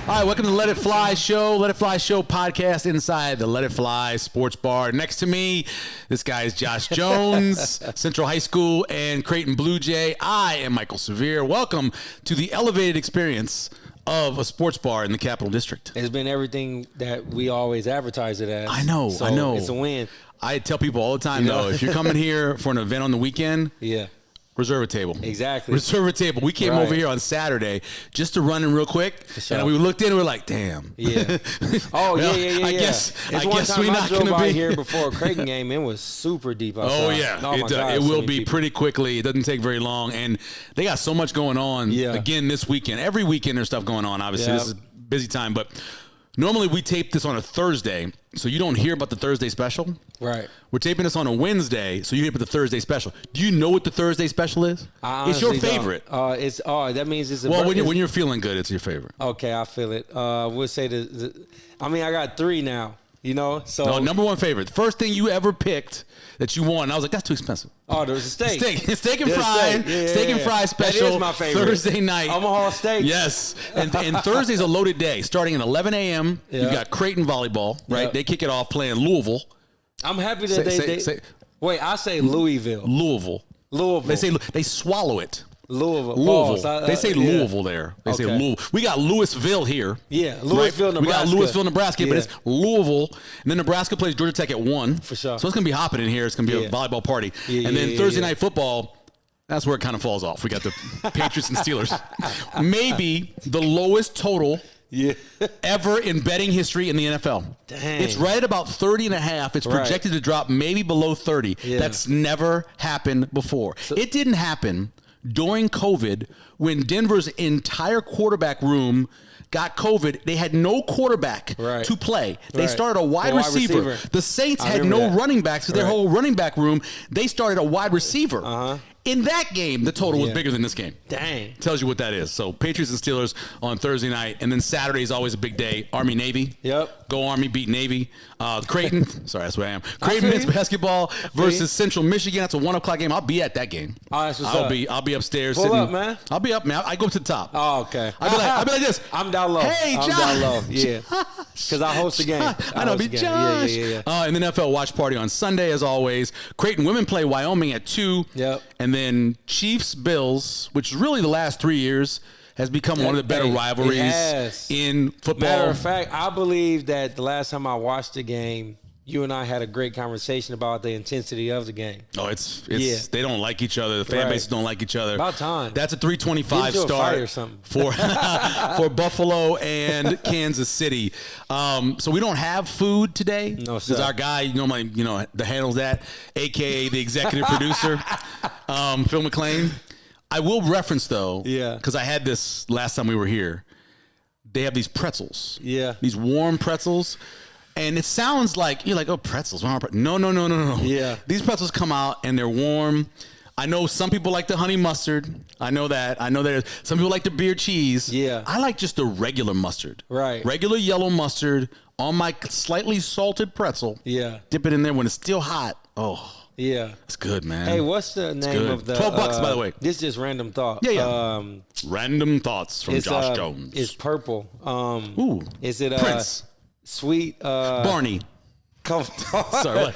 All right, welcome to the Let It Fly Show. Let It Fly Show podcast inside the Let It Fly Sports Bar. Next to me, this guy is Josh Jones, Central High School and Creighton Blue Jay. I am Michael Severe. Welcome to the elevated experience of a sports bar in the Capital District. It's been everything that we always advertise it as. I know. It's a win. I tell people all the time, though, if you're coming here for an event on the weekend, reserve a table. Exactly. Reserve a table. We came over here on Saturday just to run in real quick, and we looked in and we were like, damn. Yeah. Oh, well, yeah. I guess we're not going to be here before a Creighton game. It was super deep outside. Oh, yeah. Oh, my God, it will be people. pretty quickly. It doesn't take very long, and they got so much going on again this weekend. Every weekend there's stuff going on, obviously. This is a busy time, but normally we tape this on a Thursday, so you don't hear about the Thursday special. Right. We're taping this on a Wednesday, so you hear about the Thursday special. Do you know what the Thursday special is? It's your favorite. That means it's when you're feeling good, it's your favorite. Okay, I feel it. We'll say I got three now. You know, so no, number one favorite. The first thing you ever picked that you won, I was like, that's too expensive. Oh, there was a steak. Steak and fries. Steak and fries special. That is my favorite. Thursday night. Omaha steak. Yes. And Thursday's a loaded day. Starting at 11 a.m., you've got Creighton volleyball, right? Yep. They kick it off playing Louisville. I'm happy that wait, I say Louisville. Louisville. They swallow it. Louisville. They say Louisville there. They say Louisville. We got Louisville here. Yeah, Louisville, right? Nebraska. We got Louisville, Nebraska, but it's Louisville. And then Nebraska plays Georgia Tech at 1. For sure. So it's going to be hopping in here. It's going to be a volleyball party. And then Thursday night football, that's where it kind of falls off. We got the Patriots and Steelers. Maybe the lowest total ever in betting history in the NFL. Dang. It's right at about 30.5. It's projected to drop maybe below 30. Yeah. That's never happened before. It didn't happen during COVID when Denver's entire quarterback room got COVID. They had no quarterback to play. They started a wide receiver. The Saints had no running backs because their whole running back room, they started a wide receiver. In that game, the total was bigger than this game. Dang. Tells you what that is. So Patriots and Steelers on Thursday night. And then Saturday is always a big day. Army-Navy. Yep. Go Army, beat Navy. Creighton. Sorry, that's where I am. Creighton men's basketball versus Central Michigan. That's a 1 o'clock game. I'll be at that game. Oh, that's what's up. I'll be upstairs. Pull sitting, up, man. I'll be up, man. I go to the top. Oh, okay. I'll be like this. I'm down low. Hey, Josh. I'm down low. Yeah. Because I host the game. I know, be Josh. Yeah. And then NFL watch party on Sunday, as always. Creighton women play Wyoming at 2. Yep. And then Chiefs-Bills, which really the last 3 years has become one of the better rivalries in football. Matter of fact, I believe that the last time I watched the game, you and I had a great conversation about the intensity of the game. Oh, it's they don't like each other. The fan bases don't like each other. About time. That's a 325 start or something. for Buffalo and Kansas City. So we don't have food today. No, sir. Because our guy normally, that handles that, a.k.a. the executive producer, Phil McClain. I will reference, though, because I had this last time we were here. They have these pretzels. Yeah. These warm pretzels. And it sounds like, you're like, oh, pretzels. No. Yeah. These pretzels come out and they're warm. I know some people like the honey mustard. I know that. Some people like the beer cheese. Yeah. I like just the regular mustard. Right. Regular yellow mustard on my slightly salted pretzel. Yeah. Dip it in there when it's still hot. Oh. Yeah. It's good, man. Hey, what's the name of the... $12, by the way. This is just random thought. Yeah. Random thoughts from Josh Jones. It's purple. Ooh. Is it Prince. Sweet Barney. Come on. Sorry,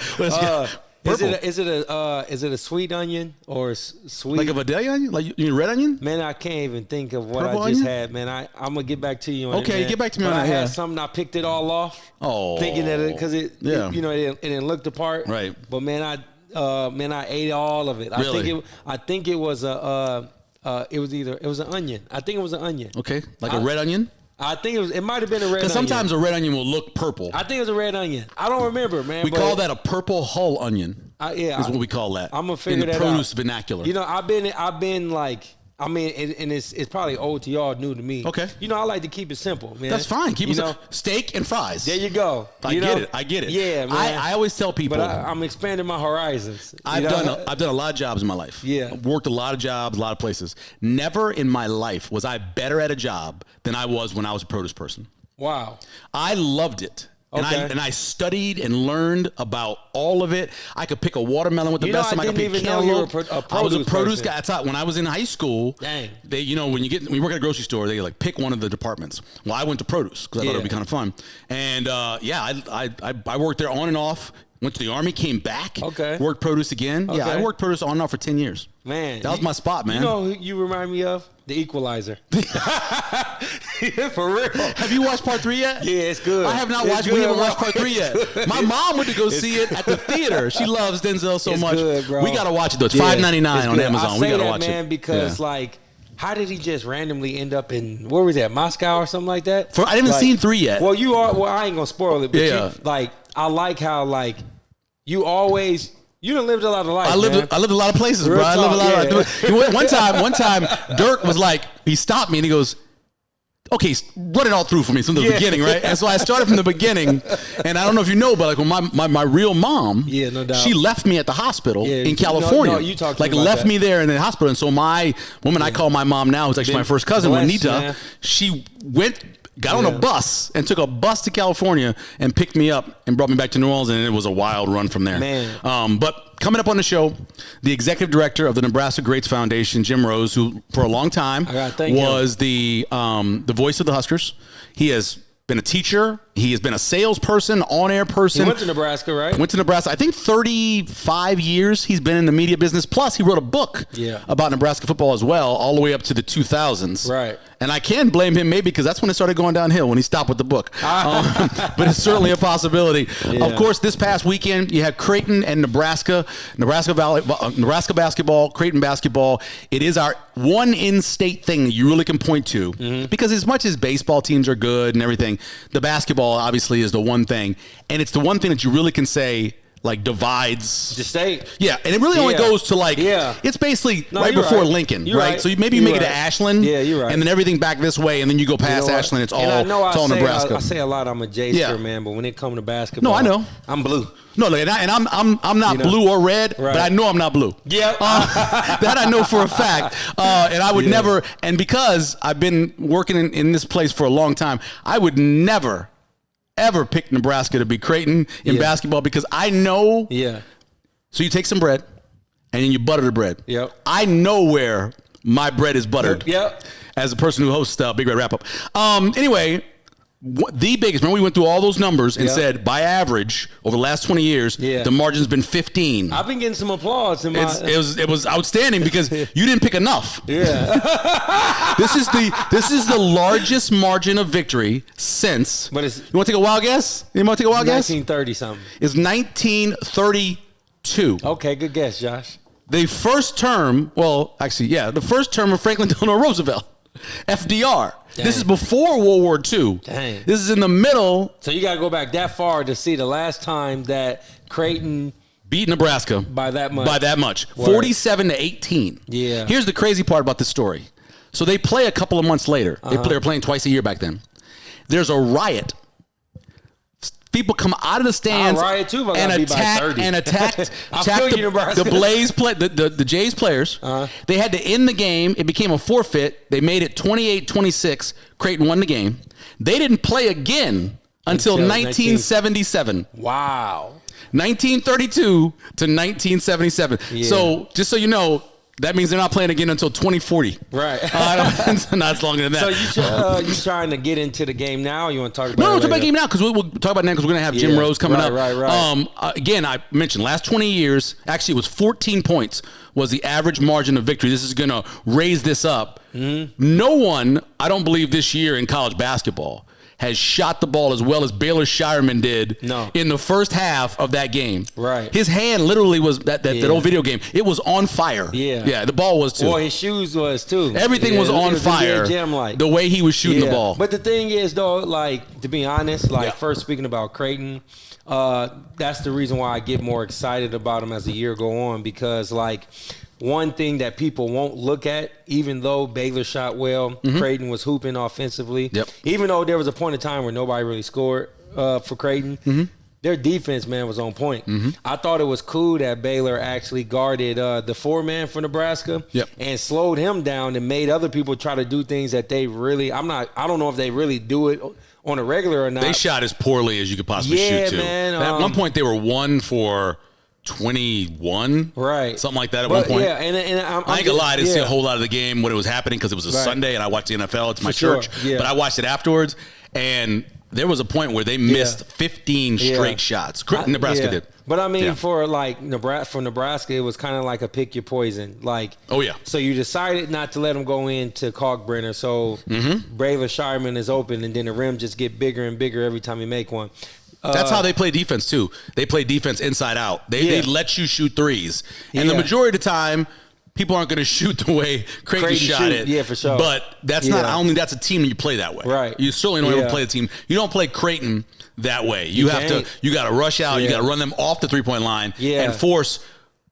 is it a sweet onion or sweet? Like a Vidalia onion? Like you mean red onion? Man, I can't even think of what Purple I just onion? had, man. I'm gonna get back to you on it. Okay, man. get back to me but on I that. had something, I picked it all off. Oh. Thinking that because it didn't look the part. Right. But man, I ate all of it. Really? I think it was it was an onion. I think it was an onion. Okay, like a red onion? I think it might have been a red onion. Because sometimes a red onion will look purple. I think it was a red onion. I don't remember, man. We call that a purple hull onion. Is what we call that. I'm gonna figure that out. In the produce vernacular. I've been like, and it's probably old to y'all, new to me. Okay. I like to keep it simple, man. That's fine. Keep it simple. Steak and fries. There you go. I get it. Yeah, man. I always tell people. But I'm expanding my horizons. I've done a lot of jobs in my life. Yeah. I've worked a lot of jobs, a lot of places. Never in my life was I better at a job than I was when I was a produce person. Wow. I loved it. And I studied and learned about all of it. I could pick a watermelon with the best of them. I could pick cantaloupe. I was a produce guy. That's how, when I was in high school, they, you know, when you work at a grocery store, they like pick one of the departments. Well, I went to produce because I thought it would be kind of fun. And I worked there on and off. Went to the Army, came back. Okay. Worked produce again. Okay. Yeah, I worked produce on and off for 10 years. Man, that was my spot, man. You know who you remind me of? The Equalizer. For real. Have you watched part 3 yet? Yeah, it's good. I have not watched. We haven't watched part 3 yet. My mom went to go see it at the theater. She loves Denzel so much. Good, bro. We gotta watch it though. It's $5.99 on Amazon. We gotta watch it, man, because like, how did he just randomly end up in where was that? Moscow or something like that? I haven't seen 3 yet. Well, I ain't gonna spoil it. But I like how like you always. You done lived a lot of life. I lived a lot of places, bro. I lived a lot. One time, Dirk was like, he stopped me and he goes, "Okay, run it all through for me from the beginning, right?" And so I started from the beginning, and I don't know if you know, but like when my real mom, no doubt, she left me at the hospital in California. No, you talked like about left that. me there in the hospital, and so my woman, I call my mom now, who's actually my first cousin, Juanita. She got on a bus and took a bus to California and picked me up and brought me back to New Orleans, and it was a wild run from there. Man. But coming up on the show, the executive director of the Nebraska Greats Foundation, Jim Rose, who for a long time was the voice of the Huskers. He has been a teacher. He has been a salesperson, on-air person. He went to Nebraska, right? Went to Nebraska. I think 35 years he's been in the media business. Plus, he wrote a book about Nebraska football as well, all the way up to the 2000s. Right. And I can blame him maybe because that's when it started going downhill, when he stopped with the book. But it's certainly a possibility. Of course, this past weekend, you had Creighton and Nebraska basketball, Creighton basketball. It is our one in-state thing that you really can point to because as much as baseball teams are good and everything, the basketball obviously is the one thing. And it's the one thing that you really can say like divides the state. Yeah, and it really only goes to like it's basically right before Lincoln, right? So maybe you make it to Ashland, you're right, and then everything back this way, and then you go past Ashland. It's all Nebraska. I say a lot I'm a J-ster, man, but when it comes to basketball, no, I know I'm blue. No, and I'm not blue or red, but I know I'm not blue. Yep. That I know for a fact. And I would never, and because I've been working in this place for a long time, I would never ever pick Nebraska to beat Creighton in basketball because I know. Yeah. So you take some bread and then you butter the bread. Yep. I know where my bread is buttered. Yep. As a person who hosts Big Red Wrap Up. Anyway, the biggest, remember we went through all those numbers and said by average over the last 20 years, the margin's been 15. I've been getting some applause. It was outstanding because you didn't pick enough. Yeah. This is the largest margin of victory since. But you want to take a wild guess? You want to take a wild guess? 1930 something. It's 1932. Okay, good guess, Josh. The first term, the first term of Franklin Delano Roosevelt, FDR. Dang. This is before World War II. Dang. This is in the middle. So you got to go back that far to see the last time that Creighton beat Nebraska by that much. 47-18. Yeah. Here's the crazy part about this story. So they play a couple of months later. They were playing twice a year back then. There's a riot. People come out of the stands and attack the Jays players. They had to end the game. It became a forfeit. They made it 28-26. Creighton won the game. They didn't play again until 1977. Wow. 1932 to 1977. Yeah. So just so you know, that means they're not playing again until 2040. Right. Not longer than that. So you trying to get into the game now? Or you want to talk about talk about the game now because we'll talk about it now because we're going to have Jim Rose coming up. Right. Again, I mentioned last 20 years, actually it was 14 points was the average margin of victory. This is going to raise this up. Mm-hmm. No one, I don't believe this year in college basketball, has shot the ball as well as Baylor Shireman did in the first half of that game. Right. His hand literally was that old video game. It was on fire. Yeah. Yeah, the ball was too. Well, his shoes was too. Everything was on fire. The way he was shooting the ball. But the thing is, though, like, to be honest, first speaking about Creighton, that's the reason why I get more excited about him as the year go on because, like, one thing that people won't look at, even though Baylor shot well, Creighton was hooping offensively. Yep. Even though there was a point in time where nobody really scored for Creighton, their defense, man, was on point. I thought it was cool that Baylor actually guarded the four-man for Nebraska and slowed him down and made other people try to do things that they really – I don't know if they really do it on a regular or not. They shot as poorly as you could possibly shoot, too. Man, at one point, they were 1 for 21, right? Something like that at one point. Yeah, and I ain't gonna lie, I didn't see a whole lot of the game when it was happening because it was a Sunday and I watched the NFL. It's my church, but I watched it afterwards, and there was a point where they missed 15 straight shots. Nebraska did. But I mean, for Nebraska, it was kind of like a pick your poison. Like, so you decided not to let them go into Kalkbrenner, so Braylon Shireman is open, and then the rim just get bigger and bigger every time you make one. That's how they play defense, too. They play defense inside out. They let you shoot threes. And the majority of the time, people aren't going to shoot the way Creighton shot it. Yeah, for sure. But that's not, I don't think that's a team that you play that way. Right. You certainly don't ever play a team. You don't play Creighton that way. You got to rush out. You got to run them off the 3-point line and force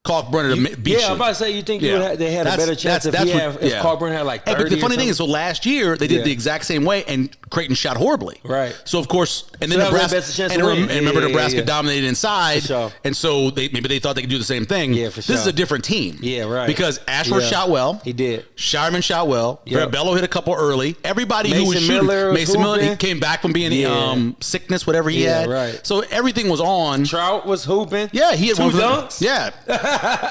Kalkbrenner to beat you. Yeah, I'm about to say, you think they had a better chance if Kalkbrenner had like 30 but the funny thing is, so last year, they did the exact same way, and Creighton shot horribly. Right. So, of course, and then Nebraska, remember Nebraska dominated inside, and so maybe they thought they could do the same thing. Yeah, for sure. This is a different team. Yeah, right. Because Ashworth shot well. He did. Shireman shot well. Bello hit a couple early. Everybody who was shooting. Mason Miller, he came back from being sickness, whatever he had. Right. So everything was on. Trout was hooping. Yeah, he had 2 dunks. Yeah.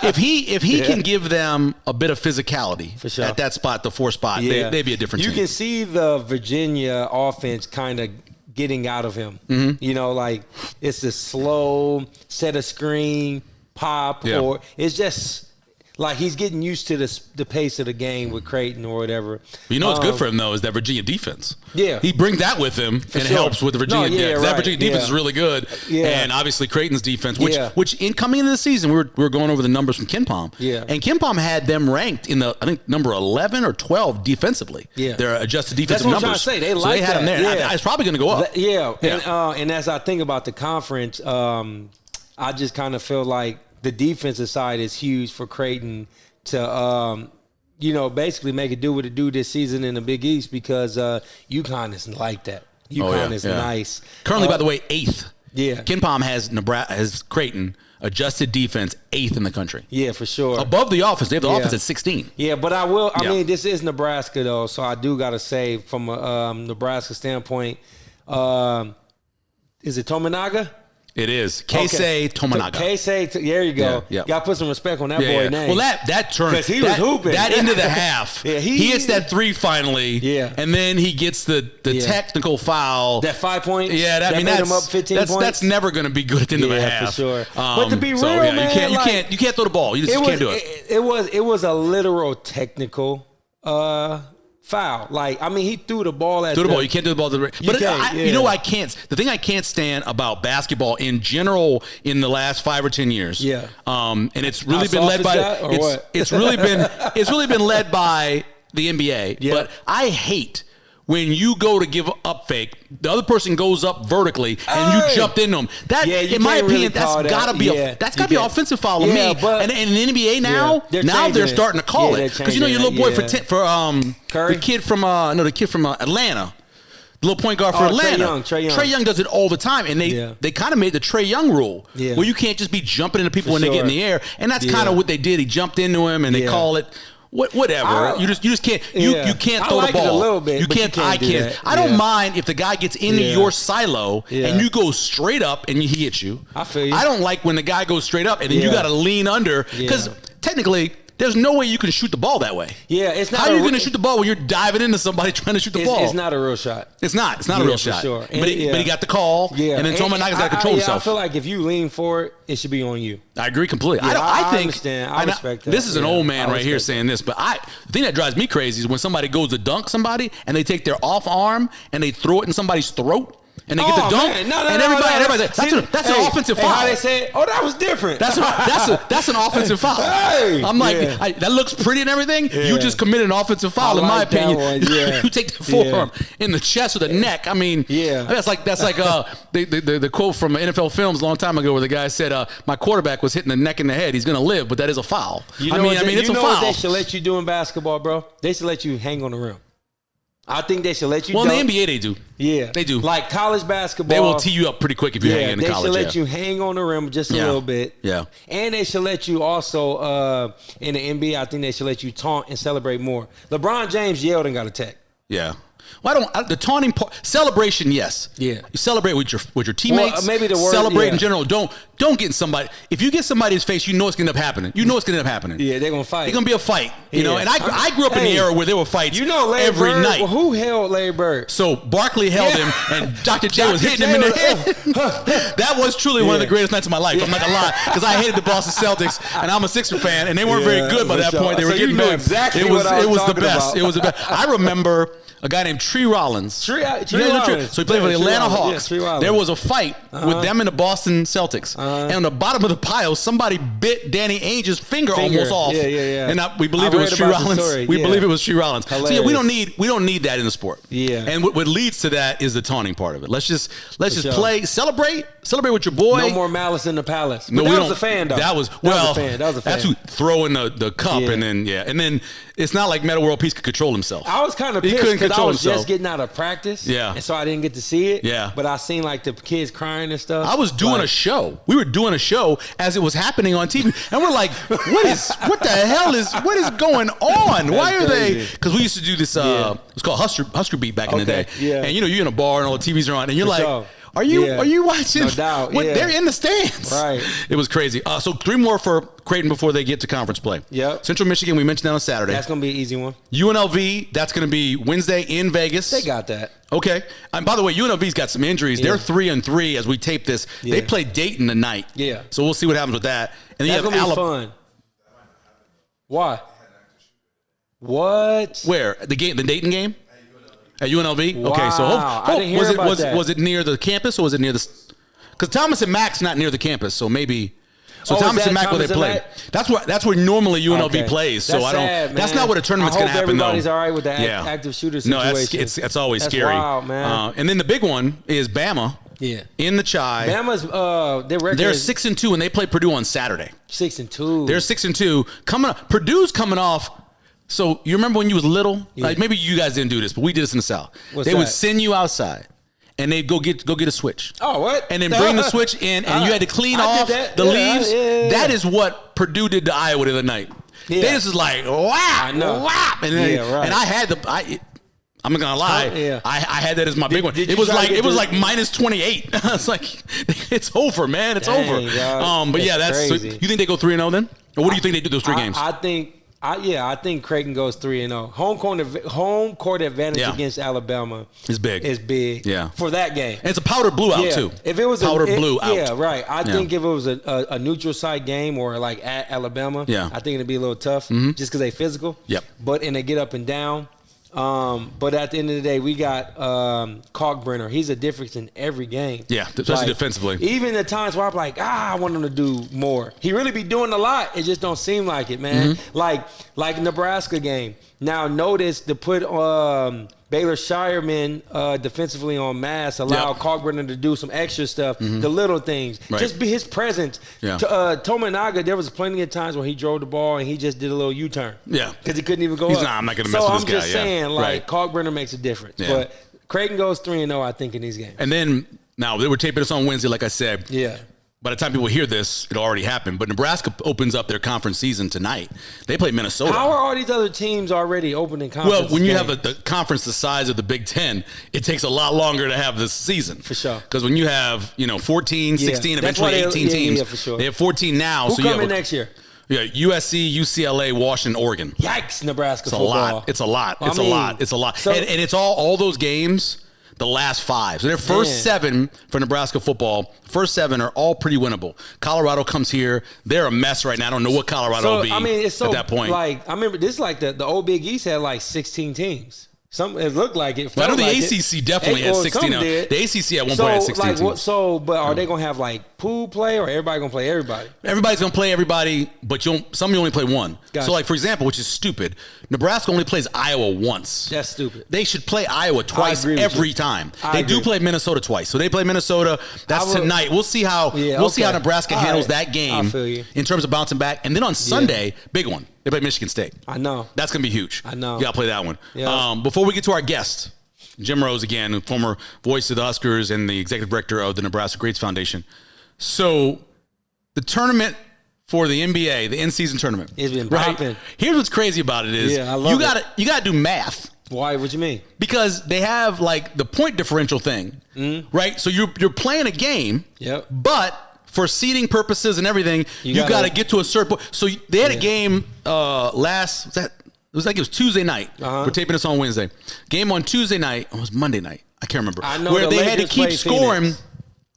If he can give them a bit of physicality at that spot, the 4 spot, they'd be a different team. You can see the Virginia offense kind of getting out of him. You know, like it's a slow set of screen, pop, or it's just like he's getting used to the pace of the game with Creighton or whatever. You know what's good for him, though, is that Virginia defense. Yeah. He brings that with him and helps with the Virginia defense. That Virginia defense is really good. Yeah. And obviously Creighton's defense, which in coming into the season, we were going over the numbers from KenPom. Yeah. And KenPom had them ranked in I think, number 11 or 12 defensively. Yeah. Their adjusted defensive numbers. That's what I'm trying to say. They like had them there. Yeah. It's probably going to go up. And as I think about the conference, I just kind of feel like the defensive side is huge for Creighton to basically make it do what it do this season in the Big East because UConn is like that. UConn is nice. Currently, by the way, 8th. Yeah. KenPom has Creighton adjusted defense 8th in the country. Yeah, for sure. Above the offense. They have the offense at 16. Yeah, but I mean, this is Nebraska, though, so I do got to say from a Nebraska standpoint, is it Tominaga? It is. Keisei Tominaga. Keisei, there you go. Yeah. Y'all put some respect on that boy's name. Well, that turned. Because he was hooping. That into the half. He hits that 3 finally. Yeah. And then he gets the technical foul. That 5 points. Yeah, that made him up 15 points. That's never going to be good at the end of a half. Yeah, for sure. But to be real, man, you can't throw the ball. You just can't do it. It was a literal technical foul. Like, I mean, he threw the ball at the ball. You can't do the ball to the rim. But you know, the thing I can't stand about basketball in general in the last 5 or 10 years. Yeah. And it's really been led by it's really been led by the NBA. Yeah. But I hate when you go to give up fake, the other person goes up vertically and you jumped into them. That, in my opinion, that's got to be an offensive foul to me. And in the NBA now, they're starting to call it because your little boy the kid from Atlanta. The little point guard for Atlanta. Trae Young does it all the time. And they kind of made the Trae Young rule where you can't just be jumping into people when they get in the air. And that's kind of what they did. He jumped into him and they call it. Whatever. You just can't. You can't throw the ball. It a little bit, you can't. I can't. I don't mind if the guy gets into your silo and you go straight up and he hits you. I feel you. I don't like when the guy goes straight up and then you got to lean under because technically. There's no way you can shoot the ball that way. Yeah, it's not. How are you going to shoot the ball when you're diving into somebody trying to shoot the ball? It's not a real shot. It's not. It's not a real shot. Sure. But he got the call. Yeah. And then Tominaga's got to control himself. I feel like if you lean for it, it should be on you. I agree completely. Yeah, I think. Understand. I respect that. This is an old man right here saying this, but the thing that drives me crazy is when somebody goes to dunk somebody and they take their off arm and they throw it in somebody's throat. And they get the dunk, and everybody's like, that's an offensive foul. How they say, that was different. That's an offensive foul. I'm like, that looks pretty and everything. Yeah. You just committed an offensive foul, in my opinion. You take the forearm in the chest or the neck. I mean, that's like the quote from NFL Films a long time ago where the guy said, "My quarterback was hitting the neck and the head. He's going to live, but that is a foul." It's a foul. What they should let you do in basketball, bro? They should let you hang on the rim. I think they should let you. Well, in the NBA, they do. Yeah, they do. Like college basketball, they will tee you up pretty quick if you hang in college. They should let you hang on the rim just a little bit. Yeah, and they should let you also in the NBA. I think they should let you taunt and celebrate more. LeBron James yelled and got a tech. Yeah. Well, the taunting part, celebration, yes. Yeah. You celebrate with your teammates. Well, maybe the word, celebrate yeah. in general. Don't get in somebody. If you get somebody's face, you know it's gonna end up happening. Yeah, they're gonna fight. It's gonna be a fight. You know. And I grew up in the era where there were fights. Larry every Bird, night. Well, who held Larry Bird? So Barkley held him, and Dr. J was hitting him in the head. That was truly one of the greatest nights of my life. I'm not gonna lie, because I hated the Boston Celtics, and I'm a Sixer fan, and they weren't very good by that point. They were getting bad. Exactly it was the best. About. It was the best. I remember a guy named Tree Rollins. Tree Rollins. So he played for the Atlanta Hawks. Yeah, there was a fight with them and the Boston Celtics. And on the bottom of the pile, somebody bit Danny Ainge's finger almost off. Yeah. And we believe it was Tree Rollins. We believe it was Tree Rollins. Hilarious. So yeah, we don't need that in the sport. Yeah. And what leads to that is the taunting part of it. Let's just play, celebrate with your boy. No more malice in the palace. But no, that was a fan though. That was a fan. That's who throwing the cup and then it's not like Meta World Peace could control himself. I was kind of pissed because I was just getting out of practice. Yeah. And so I didn't get to see it. Yeah. But I seen like the kids crying and stuff. I was doing a show. We were doing a show as it was happening on TV. And we're like, what is going on? Why are they? Because we used to do this, it was called Husker Beat back in the day. Yeah. And you're in a bar and all the TVs are on and you're like, Are you watching? No doubt. They're in the stands. Right. It was crazy. So 3 more for Creighton before they get to conference play. Yep. Central Michigan, we mentioned that on Saturday. That's going to be an easy one. UNLV, that's going to be Wednesday in Vegas. They got that. Okay. And by the way, UNLV's got some injuries. Yeah. They're 3-3 as we tape this. Yeah. They play Dayton tonight. Yeah. So we'll see what happens with that. And that's going to be fun. Why? What? Where? The Dayton game? At UNLV? Wow. Okay, so I didn't hear about that. Was it near the campus or was it near the? Because Thomas and Mac's not near the campus, so maybe. So Thomas and Mac where they play. That's where normally UNLV plays. So that's not what a tournament's going to happen though. Everybody's all right with the active shooter situation. No, it's always scary. Wild, man. And then the big one is Bama. Yeah. In the Chi. Bama's they're 6-2 and they play Purdue on Saturday. 6-2. They're 6-2. Purdue's coming off. So you remember when you was little? Yeah. Like maybe you guys didn't do this, but we did this in the South. They would send you outside, and they'd go get a switch. Oh, what? And then bring the switch in, and you had to clean off the leaves. Yeah. That is what Purdue did to Iowa the other night. Yeah. They just was like, wow, wow, and I had I'm not gonna lie. I had that as my big one. It was like minus 28. It's like it's over, man. It's over. But that's crazy. So you think they go 3-0 then, or what do you think they do those 3 games? I think Creighton goes 3-0. Home court advantage against Alabama is big. Yeah. For that game. And it's a powder blue out too. If it was blue out. Yeah, right. I think if it was a neutral site game or like at Alabama, I think it'd be a little tough just because they physical. Yep. But and they get up and down. But at the end of the day, we got Kalkbrenner. He's a difference in every game. Yeah, especially defensively. Even the times where I'm like, I want him to do more. He really be doing a lot. It just don't seem like it, man. Like Nebraska game. Now notice to put Baylor Shireman defensively on mass, allow Kalkbrenner to do some extra stuff, the little things. Right. Just be his presence. Yeah. Tominaga, there was plenty of times where he drove the ball and he just did a little U-turn. Yeah. Because he couldn't even go up. I'm not going to mess with this guy. So I'm just saying, Kalkbrenner makes a difference. Yeah. But Creighton goes 3-0, I think, in these games. And then, now, they were taping this on Wednesday, like I said. Yeah. By the time people hear this, it already happened. But Nebraska opens up their conference season tonight. They play Minnesota. How are all these other teams already opening conference? Well, when you have the conference the size of the Big Ten, it takes a lot longer to have this season. For sure. Because when you have 14, 16, eventually 18 teams. Yeah, for sure. They have 14 now. Who coming next year? Yeah, USC, UCLA, Washington, Oregon. Yikes, Nebraska football. It's a lot. It's a lot. So, and it's all those games. The last 5. So their first 7 for Nebraska football, first 7 are all pretty winnable. Colorado comes here. They're a mess right now. I don't know what Colorado will be at that point. Like, I remember this, like the old Big East had like 16 teams. It looked like it. I know the ACC definitely had 16. The ACC at one point had 16 teams. But are they going to have like pool play or everybody going to play everybody? Everybody's going to play everybody, but some you only play one. Gotcha. So like, for example, which is stupid, Nebraska only plays Iowa once. That's stupid. They should play Iowa twice every time. They do play Minnesota twice. So they play Minnesota. That's tonight. We'll see how how Nebraska handles that game in terms of bouncing back. And then on Sunday, big one. They play Michigan State. I know. That's going to be huge. I know. You got to play that one. Yeah. Before we get to our guest, Jim Rose again, former voice of the Huskers and the executive director of the Nebraska Greats Foundation. So the tournament for the NBA, the in-season tournament. It's been popping. Here's what's crazy about it is I love you got to do math Why? What you mean? Because they have like the point differential thing, right? So you're playing a game, but for seeding purposes and everything, you got to get to a certain point. So they had a game it was Tuesday night. We're taping this on Wednesday. Game on Tuesday night. It was Monday night. I can't remember. Where they had to keep scoring. Phoenix.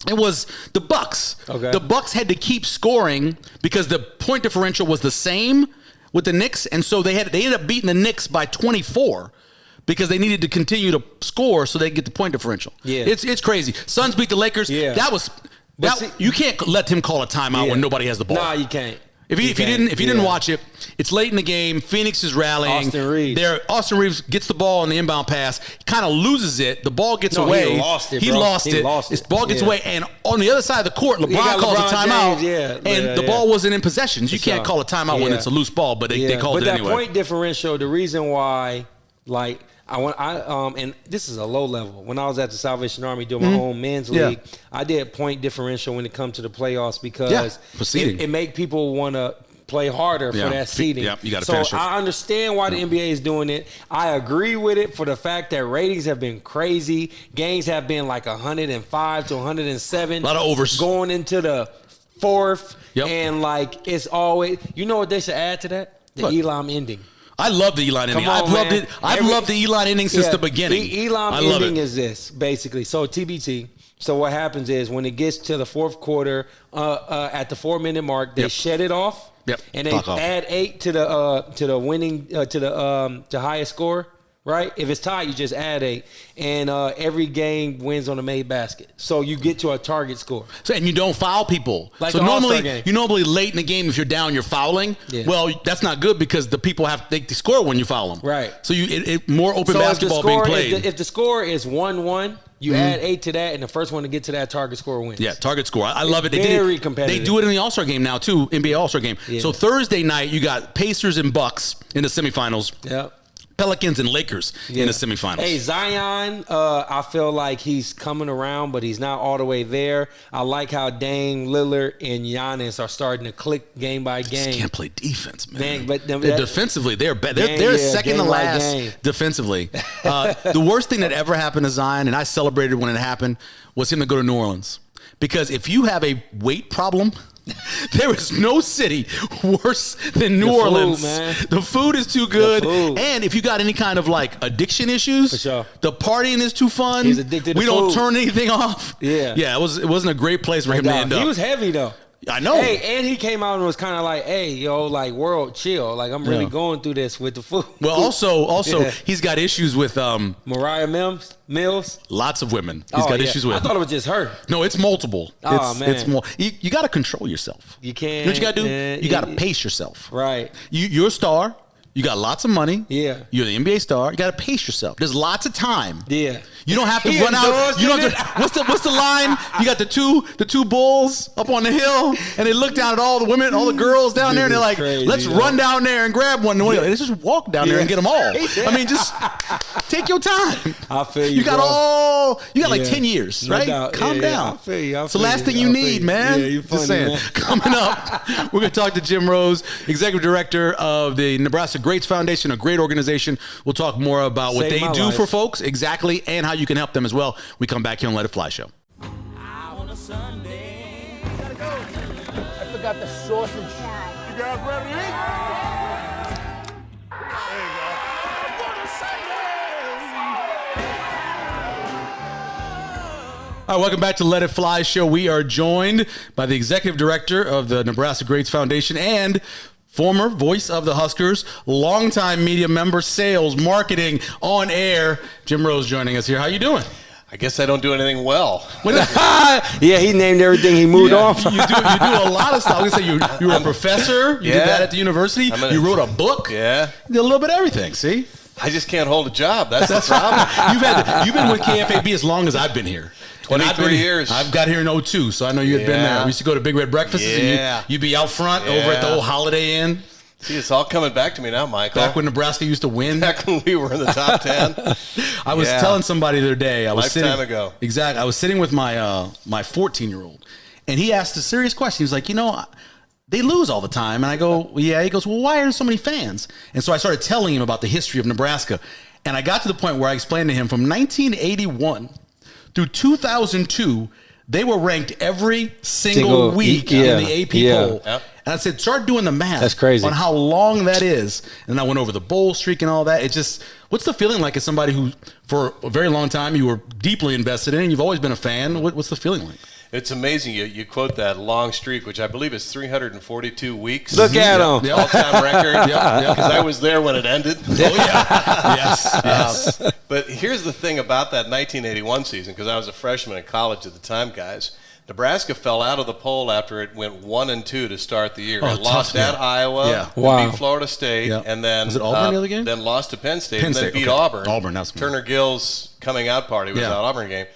It was the Bucks. Okay. The Bucks had to keep scoring because the point differential was the same with the Knicks, and so they ended up beating the Knicks by 24 because they needed to continue to score so they could get the point differential. Yeah, it's crazy. Suns beat the Lakers. Yeah, you can't let him call a timeout when nobody has the ball. No, you can't. If you didn't watch it, it's late in the game. Phoenix is rallying. Austin Reeves gets the ball on the inbound pass. He kind of loses it. The ball gets away. He lost it. This ball gets away, and on the other side of the court, LeBron calls a timeout. And the ball wasn't in possession. You can't call a timeout when it's a loose ball, but they called it anyway. But that point differential, the reason why, like. And this is a low level. When I was at the Salvation Army doing my own men's league, I did point differential when it comes to the playoffs because it make people want to play harder for that seeding. Yeah, you got to finish it. I understand why the NBA is doing it. I agree with it for the fact that ratings have been crazy. Games have been like 105 to 107. A lot of overs. Going into the fourth. Yep. And like it's always, you know what they should add to that? The Elam ending. I love the Elon ending. I've loved the Elon ending since the beginning. The Elon ending is this, basically. So TBT. So what happens is when it gets to the fourth quarter, at the 4-minute mark, they shed it off. Yep. And they add 8 to the winning to highest score. Right? If it's tied, you just add 8. And every game wins on a made basket. So you get to a target score. So and you don't foul people. Like so normally late in the game, if you're down, you're fouling. Yeah. Well, that's not good because the people they score when you foul them. Right. So more open basketball being played. If the score is 1-1, you add 8 to that, and the first one to get to that target score wins. Yeah, target score. I love it. Very competitive. They do it in the All-Star game now, too, NBA All-Star game. Yeah. So Thursday night, you got Pacers and Bucks in the semifinals. Yep. Pelicans and Lakers in the semifinals. Hey, Zion, I feel like he's coming around, but he's not all the way there. I like how Dame, Lillard, and Giannis are starting to click game by game. Just can't play defense, man. But defensively, they're bad. They're second to last defensively. The worst thing that ever happened to Zion, and I celebrated when it happened, was him to go to New Orleans. Because if you have a weight problem, there is no city worse than New Orleans. The food is too good. And if you got any kind of like addiction issues, the partying is too fun. He's addicted to we don't turn anything off. Yeah, it wasn't a great place for him to end up. He was heavy though. I know. Hey, and he came out and was kind of like, "Hey, yo, like world, chill. Like I'm really going through this with the food." Well, also, he's got issues with Mariah Mills. Lots of women. He's got issues with. I thought it was just her. No, it's multiple. Man, it's more. You got to control yourself. You can't. You know what you got to do? You got to pace yourself. Right. You're a star. You got lots of money. Yeah. You're the NBA star. You got to pace yourself. There's lots of time. Yeah. You don't have to run out. You don't have to, what's the line? You got the two bulls up on the hill, and they look down at all the women, all the girls down there, and they're like, let's run down there and grab one. And let's just walk down there and get them all. I mean, just take your time. I feel you. You got like 10 years, right? No Calm down. I feel you. It's the last thing you need, man. Yeah, you're funny, just saying. Man. Coming up, we're going to talk to Jim Rose, Executive Director of the Nebraska Greats Foundation, a great organization. We'll talk more about what they do for folks, exactly, and how you can help them as well. We come back here on Let It Fly Show. On a Sunday. Gotta go. I forgot the sausage. You guys ready to eat? There you go. On a Sunday. All right, welcome back to Let It Fly Show. We are joined by the Executive Director of the Nebraska Greats Foundation and former voice of the Huskers, longtime media member, sales, marketing, on air. Jim Rose joining us here. How you doing? I guess I don't do anything well. Yeah, he named everything he moved off. You do a lot of stuff. I was going to say you were a professor. You did that at the university. You wrote a book. Yeah. You did a little bit of everything, see? I just can't hold a job. That's the problem. You've been with KFAB as long as I've been here. 23 years. I've got here in 2002, so I know you had been there. We used to go to Big Red Breakfasts, and you'd be out front over at the old Holiday Inn. See, it's all coming back to me now, Michael. Back when Nebraska used to win. Back when we were in the top 10. I was telling somebody the other day. Lifetime ago. Exactly. I was sitting with my 14-year-old, and he asked a serious question. He was like, they lose all the time. And I go, yeah. He goes, well, why are there so many fans? And so I started telling him about the history of Nebraska. And I got to the point where I explained to him from 1981 through 2002, they were ranked every single week in the AP poll. Yep. And I said, start doing the math. That's crazy. On how long that is. And I went over the bowl streak and all that. It just, what's the feeling like as somebody who, for a very long time, you were deeply invested in, and you've always been a fan? What's the feeling like? It's amazing. You quote that long streak, which I believe is 342 weeks. Look at him. All-time record. Because I was there when it ended. Oh, yeah. Yes. But here's the thing about that 1981 season, because I was a freshman in college at the time, guys. Nebraska fell out of the poll after it went 1-2 to start the year. It lost at Iowa, beat Florida State, and then was it Auburn the other game? Then lost to Penn State, and then beat Auburn. That's Turner Gill's coming out party was that Auburn game.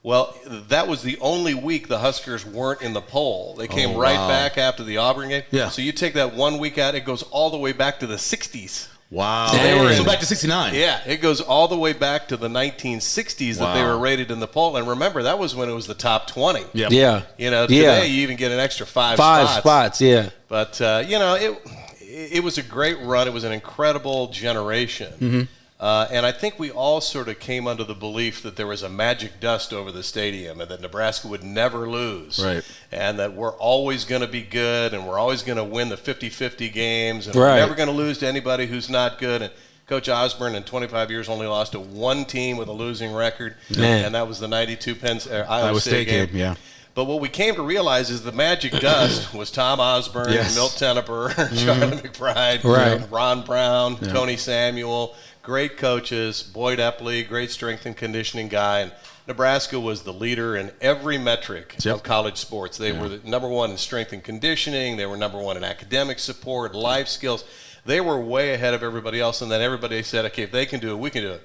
Well, that was the only week the Huskers weren't in the poll. They came back after the Auburn game. Yeah. So you take that 1 week out, it goes all the way back to the 60s. Wow. So back to 69. Yeah, it goes all the way back to the 1960s that they were rated in the poll. And remember, that was when it was the top 20. Yep. Yeah. Today you even get an extra five spots. Yeah. But, it was a great run. It was an incredible generation. Mm-hmm. And I think we all sort of came under the belief that there was a magic dust over the stadium and that Nebraska would never lose. Right. And that we're always going to be good and we're always going to win the 50-50 games and we're never going to lose to anybody who's not good. And Coach Osborne in 25 years only lost to one team with a losing record, and that was the 92 Iowa State game. Yeah. But what we came to realize is the magic dust was Tom Osborne, Milt Tenneper, Charlie McBride, Ron Brown, Tony Samuel, great coaches, Boyd Epley, great strength and conditioning guy. And Nebraska was the leader in every metric of college sports. They were the number one in strength and conditioning. They were number one in academic support, life skills. They were way ahead of everybody else. And then everybody said, okay, if they can do it, we can do it.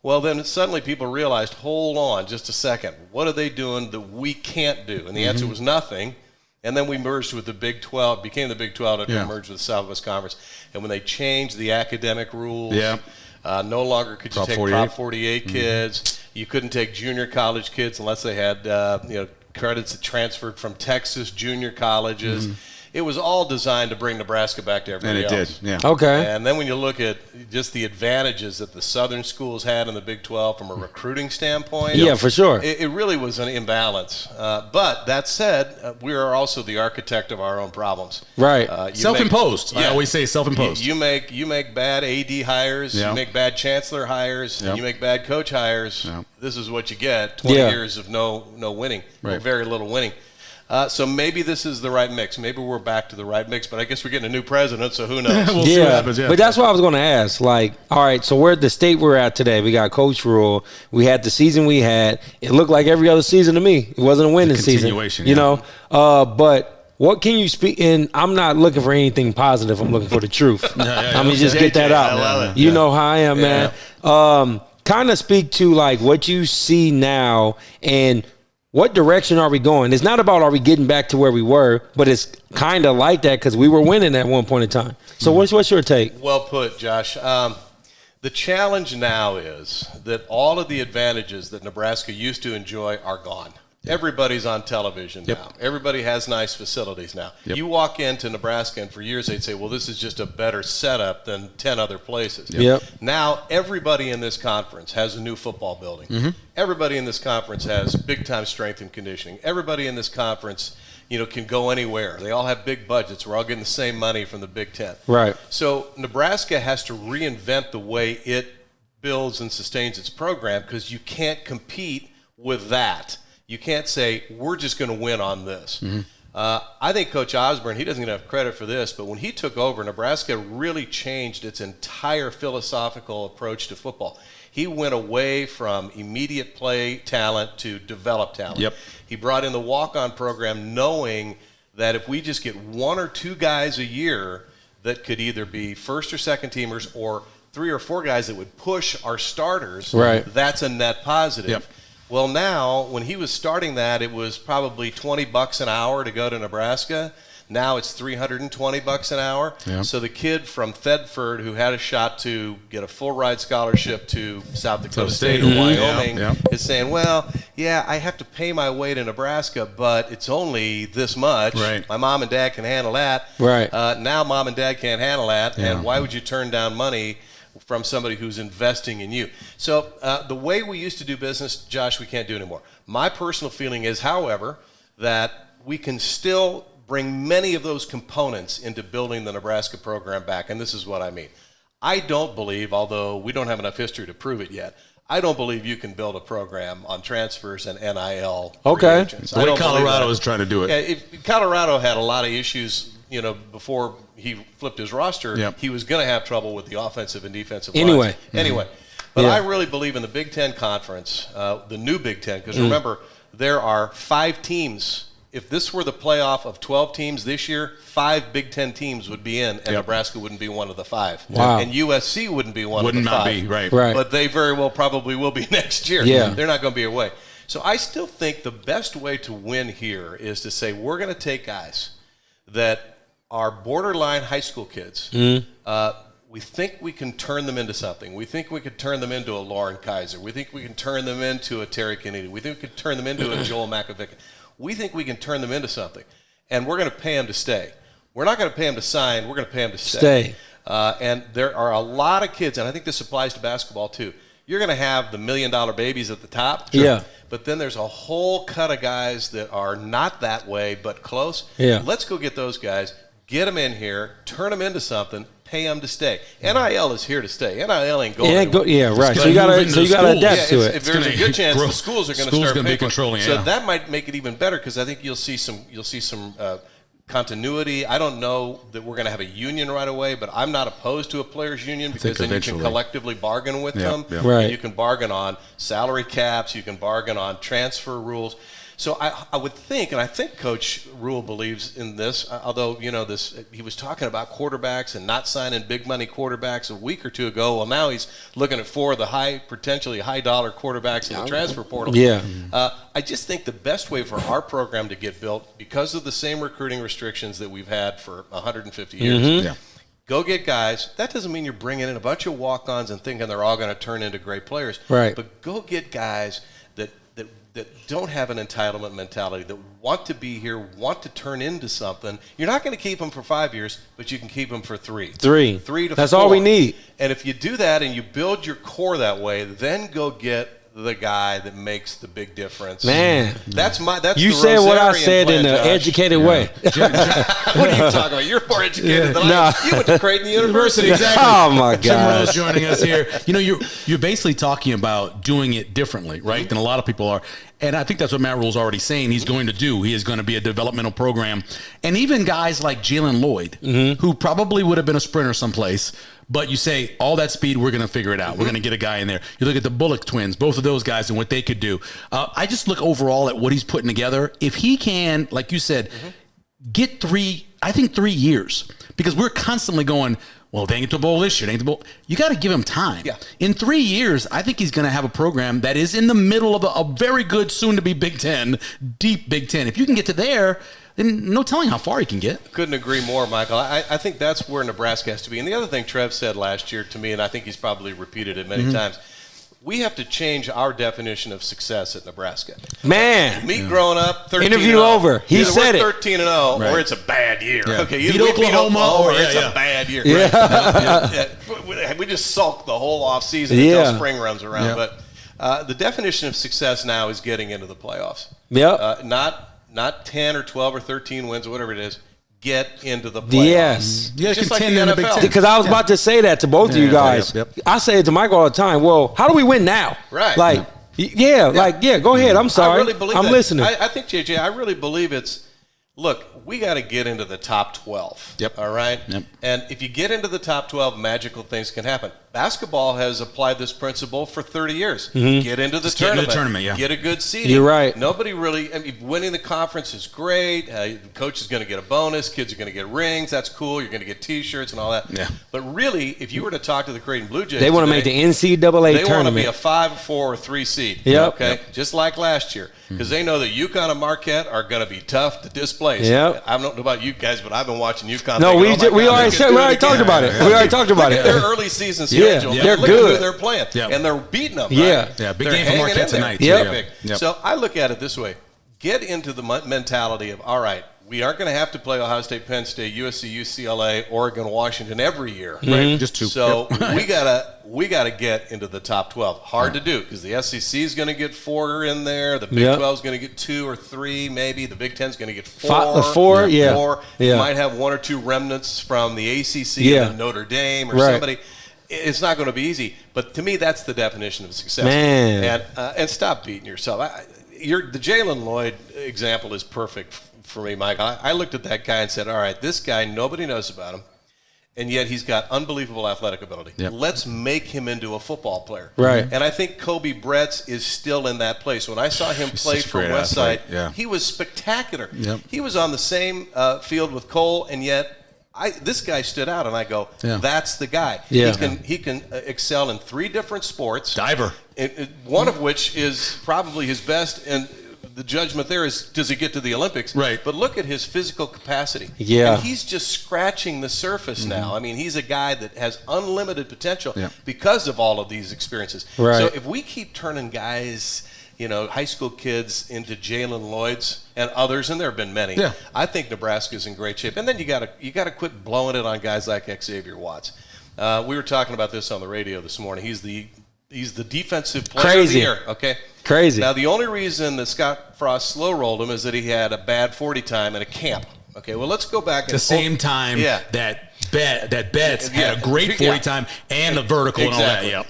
Well, then suddenly people realized, hold on just a second. What are they doing that we can't do? And the answer was nothing. And then we merged with the Big 12, became the Big 12 after we merged with the Southwest Conference. And when they changed the academic rules, no longer could you take Prop 48 kids. You couldn't take junior college kids unless they had credits that transferred from Texas junior colleges. It was all designed to bring Nebraska back to everybody else. And it did, Okay. And then when you look at just the advantages that the Southern schools had in the Big 12 from a recruiting standpoint. Yeah, for sure. It really was an imbalance. But that said, we are also the architect of our own problems. Right. Self-imposed. I always say self-imposed. You make bad AD hires. You make bad chancellor hires. You make bad coach hires. This is what you get. 20 years of no winning. Or very little winning. So maybe this is the right mix. Maybe we're back to the right mix, but I guess we're getting a new president, so who knows? We'll see what happens, But that's what I was going to ask. Like, all right, so we're at the state we're at today. We got Coach Rule. We had the season we had. It looked like every other season to me. It wasn't a winning season. You know? But what can you speak? And I'm not looking for anything positive. I'm looking for the truth. I'm going to just get that out. I love it. You know how I am, man. Kind of speak to, like, what you see now and what direction are we going? It's not about are we getting back to where we were, but it's kind of like that because we were winning at one point in time. So what's your take? Well put, Josh. The challenge now is that all of the advantages that Nebraska used to enjoy are gone. Everybody's on television now. Everybody has nice facilities now. You walk into Nebraska, and for years they'd say, well, this is just a better setup than 10 other places. Now everybody in this conference has a new football building. Everybody in this conference has big-time strength and conditioning. Everybody in this conference, can go anywhere. They all have big budgets. We're all getting the same money from the Big Ten. Right. So Nebraska has to reinvent the way it builds and sustains its program because you can't compete with that. You can't say, we're just going to win on this. I think Coach Osborne, he doesn't get enough credit for this, but when he took over, Nebraska really changed its entire philosophical approach to football. He went away from immediate play talent to develop talent. He brought in the walk-on program knowing that if we just get one or two guys a year that could either be first or second teamers or 3 or 4 guys that would push our starters, that's a net positive. Well, now, when he was starting that, it was probably $20 an hour to go to Nebraska. Now it's $320 an hour. So the kid from Thedford who had a shot to get a full ride scholarship to South Dakota State or Wyoming is saying, well, I have to pay my way to Nebraska, but it's only this much. My mom and dad can handle that. Now mom and dad can't handle that. And why would you turn down money from somebody who's investing in you. So the way we used to do business, Josh, we can't do anymore. My personal feeling is, however, that we can still bring many of those components into building the Nebraska program back, and this is what I mean. I don't believe, although we don't have enough history to prove it yet, I don't believe you can build a program on transfers and NIL. Okay. The way Colorado is trying to do it. If Colorado had a lot of issues, before he flipped his roster, he was going to have trouble with the offensive and defensive lines. Anyway. But I really believe in the Big Ten Conference, the new Big Ten, because remember, there are 5 teams. If this were the playoff of 12 teams this year, 5 Big Ten teams would be in, and Nebraska wouldn't be one of the 5. Wow. And USC wouldn't be one of the 5. Wouldn't not be, right. But they very well probably will be next year. Yeah. They're not going to be away. So I still think the best way to win here is to say we're going to take guys that are borderline high school kids. We think we can turn them into something. We think we could turn them into a Lauren Kaiser. We think we can turn them into a Terry Kennedy. We think we can turn them into a Joel Makovic. We think we can turn them into something, and we're going to pay them to stay. We're not going to pay them to sign. We're going to pay them to stay. And there are a lot of kids, and I think this applies to basketball too. You're going to have the $1 million babies at the top. Yeah. But then there's a whole cut of guys that are not that way but close. Yeah. Let's go get those guys, get them in here, turn them into something, pay them to stay. NIL is here to stay. NIL ain't going anywhere. Right. So you got to adapt to it. If there's a good chance the schools are going to start paying. Controlling it. So that might make it even better, because I think you'll see some continuity. I don't know that we're going to have a union right away, but I'm not opposed to a players' union, because then you can collectively bargain with them. Yeah. Right. And you can bargain on salary caps. You can bargain on transfer rules. So I would think, and I think Coach Rule believes in this, although, he was talking about quarterbacks and not signing big money quarterbacks a week or two ago. Well, now he's looking at 4 of the potentially high dollar quarterbacks in the transfer portal. Yeah. I just think the best way for our program to get built, because of the same recruiting restrictions that we've had for 150 years, go get guys. That doesn't mean you're bringing in a bunch of walk-ons and thinking they're all going to turn into great players. Right. But go get guys that don't have an entitlement mentality, that want to be here, want to turn into something. You're not going to keep them for 5 years, but you can keep them for 3. 3 to 4. That's all we need. And if you do that and you build your core that way, then go get the guy that makes the big difference. Man, that's you the said what I Rosarian said plan, in an educated way. What are you talking about? You're more educated than I am. You went to Creighton University. Exactly. Oh my Jim God! Rose joining us here. You're basically talking about doing it differently, right? Than a lot of people are. And I think that's what Matt Rule's already saying he's going to do. He is going to be a developmental program. And even guys like Jalen Lloyd, who probably would have been a sprinter someplace, but you say, all that speed, we're going to figure it out. We're going to get a guy in there. You look at the Bullock twins, both of those guys and what they could do. I just look overall at what he's putting together. If he can, like you said, get 3 years, because we're constantly going, well, they ain't get to the bowl this year. They ain't get to the bowl. You got to give him time. Yeah. In 3 years, I think he's going to have a program that is in the middle of a very good, soon-to-be Big Ten, deep Big Ten. If you can get to there, then no telling how far he can get. Couldn't agree more, Michael. I think that's where Nebraska has to be. And the other thing Trev said last year to me, and I think he's probably repeated it many times, we have to change our definition of success at Nebraska. Man. Me growing up, 13-0. Interview over. He said it. 13-0, Right. or it's a bad year. Yeah. Okay, Beat Oklahoma, or it's a bad year. Yeah. Right. We just sulk the whole offseason until spring runs around. Yeah. But the definition of success now is getting into the playoffs. Yep. Not 10 or 12 or 13 wins or whatever it is. Get into the playoffs. Yes. You guys Just like contend the in the Big NFL. Ten. Because I was about to say that to both of you guys. Yep. I say it to Michael all the time. Well, how do we win now? Right. Like, go ahead. I'm sorry. I really believe I'm that. listening. I think, JJ, I really believe it's, look, we got to get into the top 12. Yep. All right? Yep. And if you get into the top 12, magical things can happen. Basketball has applied this principle for 30 years. Get into the Just get into tournament. the tournament, yeah. Get a good seeding. You're right. Nobody really, winning the conference is great. The coach is going to get a bonus. Kids are going to get rings. That's cool. You're going to get T-shirts and all that. Yeah. But really, if you were to talk to the Creighton Blue Jays they want to make the NCAA tournament. they want to be a 5, 4, or 3 seed. Yep. Okay. Just like last year, because they know that UConn and Marquette are going to be tough to displace. Yep. I don't know about you guys, but I've been watching UConn. No, thinking, we already talked about it. We already talked about Look it. at their early season Yeah. schedule. They're Look good. at who they're playing, and they're beating them. Yeah. Right? Yeah, big They're game for hanging Marquette in there. tonight. Yep. Yeah. Big. Yep. So I look at it this way: get into the mentality of, all right, we aren't going to have to play Ohio State, Penn State, USC, UCLA, Oregon, Washington every year. Right, just 2. So we gotta get into the top 12. Hard to do because the SEC is going to get 4 in there. The Big 12 is going to get 2 or 3, maybe. The Big 10 is going to get 4. 4, yeah. 4. Yeah. You might have 1 or 2 remnants from the ACC and Notre Dame or somebody. It's not going to be easy, but to me, that's the definition of success. Man. And stop beating yourself. The Jalen Lloyd example is perfect for me, Mike. I looked at that guy and said, all right, this guy, nobody knows about him, and yet he's got unbelievable athletic ability. Yep. Let's make him into a football player. Right. And I think Kobe Bretz is still in that place. When I saw him play for Westside, he was spectacular. Yep. He was on the same field with Cole, and yet this guy stood out, and I go, that's the guy. Yeah. He can excel in 3 different sports. Diver. One of which is probably his best, and the judgment there is, does he get to the Olympics? Right. But look at his physical capacity. Yeah. And he's just scratching the surface now. I mean, he's a guy that has unlimited potential because of all of these experiences. Right. So if we keep turning guys, high school kids into Jalen Lloyds and others, and there have been many, I think Nebraska's in great shape. And then you gotta quit blowing it on guys like Xavier Watts. We were talking about this on the radio this morning. He's the defensive player of the year. Okay. Crazy. Now, the only reason that Scott Frost slow rolled him is that he had a bad 40 time in a camp. Okay, well, let's go back. The same time that Betts had a great 40 time and the vertical and all that. Yeah.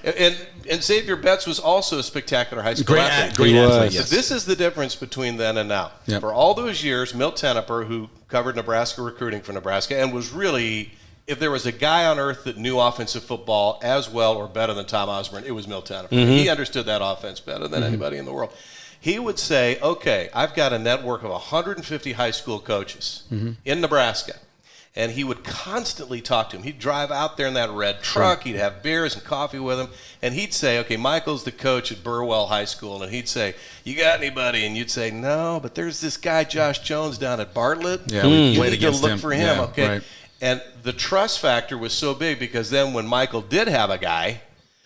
And Xavier Betts was also a spectacular high school athlete. Great athlete. So this is the difference between then and now. Yep. For all those years, Milt Tenopper, who covered Nebraska recruiting for Nebraska and was really, if there was a guy on earth that knew offensive football as well or better than Tom Osborne, it was Milt Tenopper. He understood that offense better than anybody in the world. He would say, okay, I've got a network of 150 high school coaches in Nebraska. And he would constantly talk to him. He'd drive out there in that red truck. He'd have beers and coffee with him. And he'd say, okay, Michael's the coach at Burwell High School. And he'd say, you got anybody? And you'd say, no, but there's this guy, Josh Jones, down at Bartlett. Yeah, we you played need to against look him. for him, Yeah, okay? right. And the trust factor was so big because then when Michael did have a guy,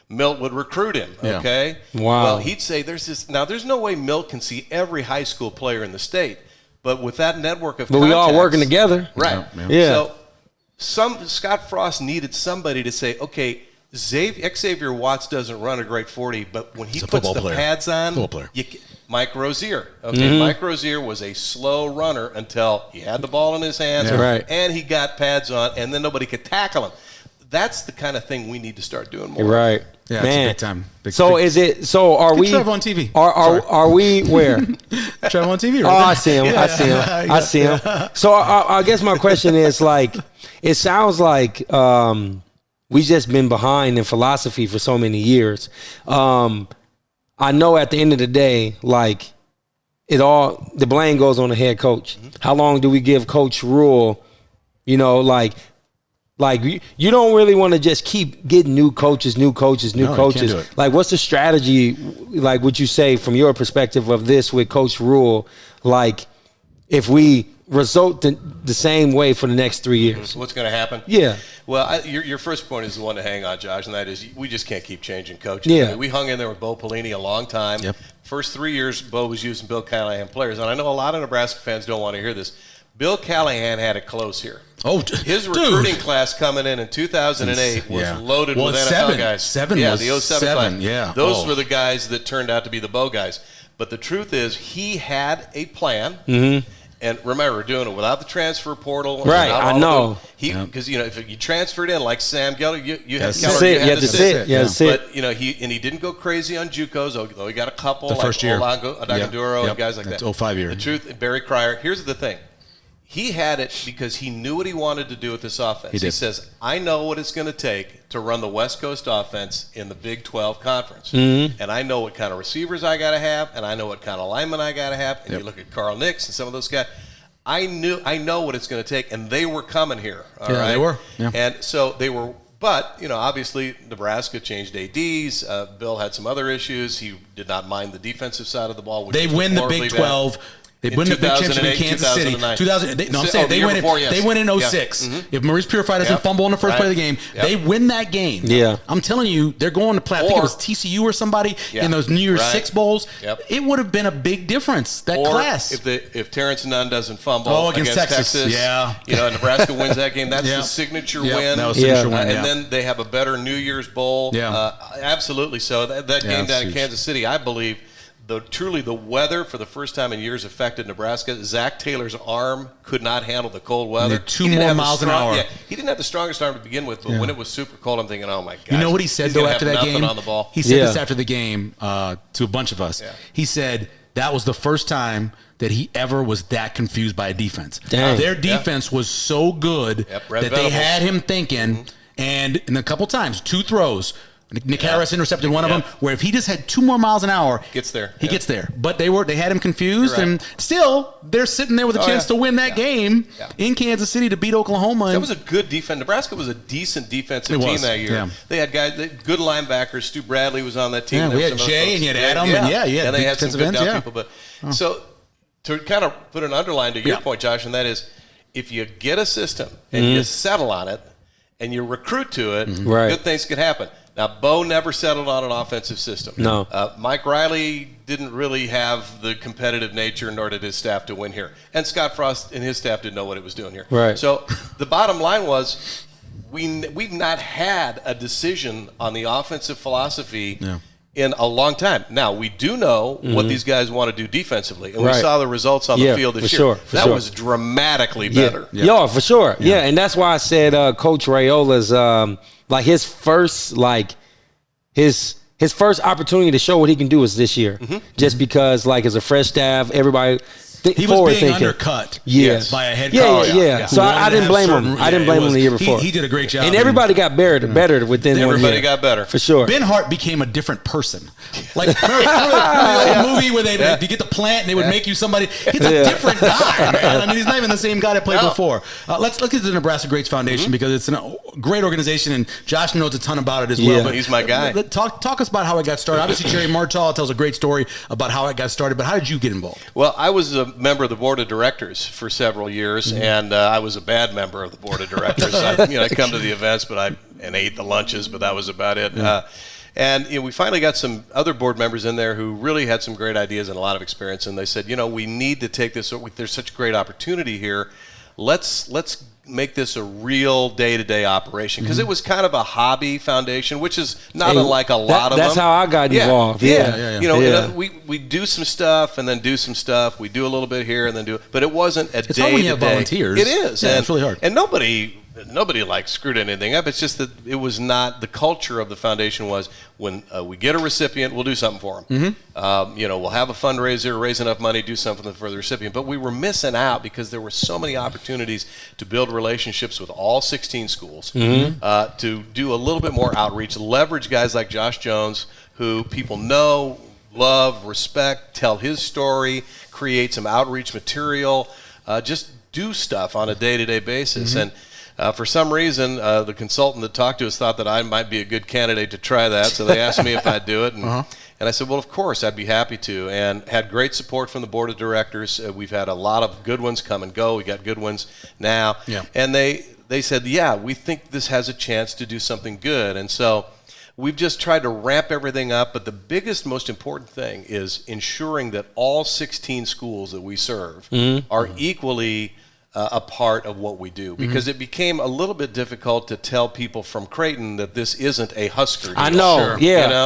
Milt would recruit him, okay? Wow. Well, he'd say there's no way Milt can see every high school player in the state. But with that network of contacts, we all working together. Right. Yeah. So Scott Frost needed somebody to say, okay, Xavier Watts doesn't run a great 40, but when he puts the pads on, Mike Rozier. Okay, Mike Rozier was a slow runner until he had the ball in his hands, and he got pads on, and then nobody could tackle him. That's the kind of thing we need to start doing more. Right. Yeah, man. it's a big time. Are we Trev on TV. Are we where? Trev on TV. Right? I see him. I see him. So I guess my question is it sounds like we've just been behind in philosophy for so many years. I know at the end of the day, the blame goes on the head coach. How long do we give Coach Rule? You don't really want to just keep getting new coaches. Can't do it. What's the strategy? Would you say from your perspective of this with Coach Rule? If we result the same way for the next 3 years, what's going to happen? Yeah. Well, your first point is the one to hang on, Josh, and that is we just can't keep changing coaches. Yeah. I mean, we hung in there with Bo Pelini a long time. Yep. First 3 years, Bo was using Bill Callahan players, and I know a lot of Nebraska fans don't want to hear this. Bill Callahan had it close here. His recruiting class coming in 2008 was loaded with NFL guys. The 07 class. Yeah. Those were the guys that turned out to be the Bo guys. But the truth is, he had a plan. And remember, doing it without the transfer portal. Right, I know. Because, if you transferred in like Sam Geller, you had to sit. But, he didn't go crazy on JUCOs, although he got a couple. The first year. Adaganduro and guys like that. 05 year. The truth, Barry Cryer, here's the thing. He had it because he knew what he wanted to do with this offense. He says, I know what it's going to take to run the West Coast offense in the Big 12 Conference. And I know what kind of receivers I got to have, and I know what kind of linemen I got to have. And you look at Carl Nix and some of those guys. I know what it's going to take, and they were coming here. All right? They were. Yeah. And so they were. But, obviously Nebraska changed ADs. Bill had some other issues. He did not mind the defensive side of the ball. They win the Big 12. They win the big championship in Kansas City. 2009. They win in 06. If Maurice Purified doesn't fumble in the first play of the game, they win that game. Yeah. I'm telling you, they're going to play. I think it was TCU or somebody in those New Year's Six bowls. It would have been a big difference. That class. If Terrence Nunn doesn't fumble against Texas, Nebraska wins that game. That's the signature win. That was signature win. And then they have a better New Year's bowl. Absolutely. So that game down in Kansas City, I believe. Truly the weather for the first time in years affected Nebraska. Zach Taylor's arm could not handle the cold weather. 2 more miles an hour. Yeah, he didn't have the strongest arm to begin with, but when it was super cold, I'm thinking, oh my gosh. You know what he said though after that game? On the ball. He said this after the game to a bunch of us. He said that was the first time that he ever was that confused by a defense. Their defense was so good that they had him thinking, and in a couple times, 2 throws. Nick Harris intercepted one of them, where if he just had 2 more miles an hour, he gets there. But they had him confused, and still they're sitting there with a chance to win that game in Kansas City to beat Oklahoma. That was a good defense. Nebraska was a decent defensive team that year. They had guys, good linebackers. Stu Bradley was on that team. Yeah, we had Jay and you had Adam, and they had some good down people. But so to kind of put an underline to your point, Josh, and that is, if you get a system and you settle on it and you recruit to it, good things could happen. Now, Bo never settled on an offensive system. No. Mike Riley didn't really have the competitive nature, nor did his staff, to win here. And Scott Frost and his staff didn't know what it was doing here. Right. So the bottom line was we've not had a decision on the offensive philosophy in a long time. Now, we do know what these guys want to do defensively, and we saw the results on the field this year. That was dramatically better. Yeah, for sure. Yeah, and that's why I said Coach Raiola's his first opportunity to show what he can do is this year. Just because, as a fresh staff, everybody he was being undercut by a head coach. So I didn't blame him. I didn't blame him the year before. He did a great job. And everybody got better within 1 year. Everybody got better. For sure. Ben Hart became a different person. Remember the old movie where they get the plant and they would make you somebody? He's a different guy, man. I mean, he's not even the same guy that played before. Let's look at the Nebraska Greats Foundation because it's a great organization, and Josh knows a ton about it as well. But he's my guy. Talk us about how it got started. Obviously, Jerry Martall tells a great story about how it got started, but how did you get involved? Well, I was a member of the board of directors for several years, and I was a bad member of the board of directors. I come to the events, and ate the lunches, but that was about it. And we finally got some other board members in there who really had some great ideas and a lot of experience, and they said, we need to take this. There's such a great opportunity here. Let's make this a real day-to-day operation, because it was kind of a hobby foundation, which is not unlike a lot of them. That's how I got involved. We do some stuff and then do some stuff. We do a little bit here and then do it, but it wasn't a day-to-day. It's hard when you have volunteers. It is. Yeah, it's really hard. And nobody screwed anything up. It's just that it was not the culture of the foundation. Was when we get a recipient, we'll do something for them. We'll have a fundraiser, raise enough money, do something for the recipient. But we were missing out because there were so many opportunities to build relationships with all 16 schools, to do a little bit more outreach, leverage guys like Josh Jones, who people know, love, respect, tell his story, create some outreach material, just do stuff on a day-to-day basis. And for some reason, the consultant that talked to us thought that I might be a good candidate to try that, so they asked me if I'd do it, and I said, well, of course, I'd be happy to, and had great support from the board of directors. We've had a lot of good ones come and go. We got good ones now, and they said, we think this has a chance to do something good, and so we've just tried to ramp everything up, but the biggest, most important thing is ensuring that all 16 schools that we serve are equally a part of what we do, because it became a little bit difficult to tell people from Creighton that this isn't a Husker deal. I know,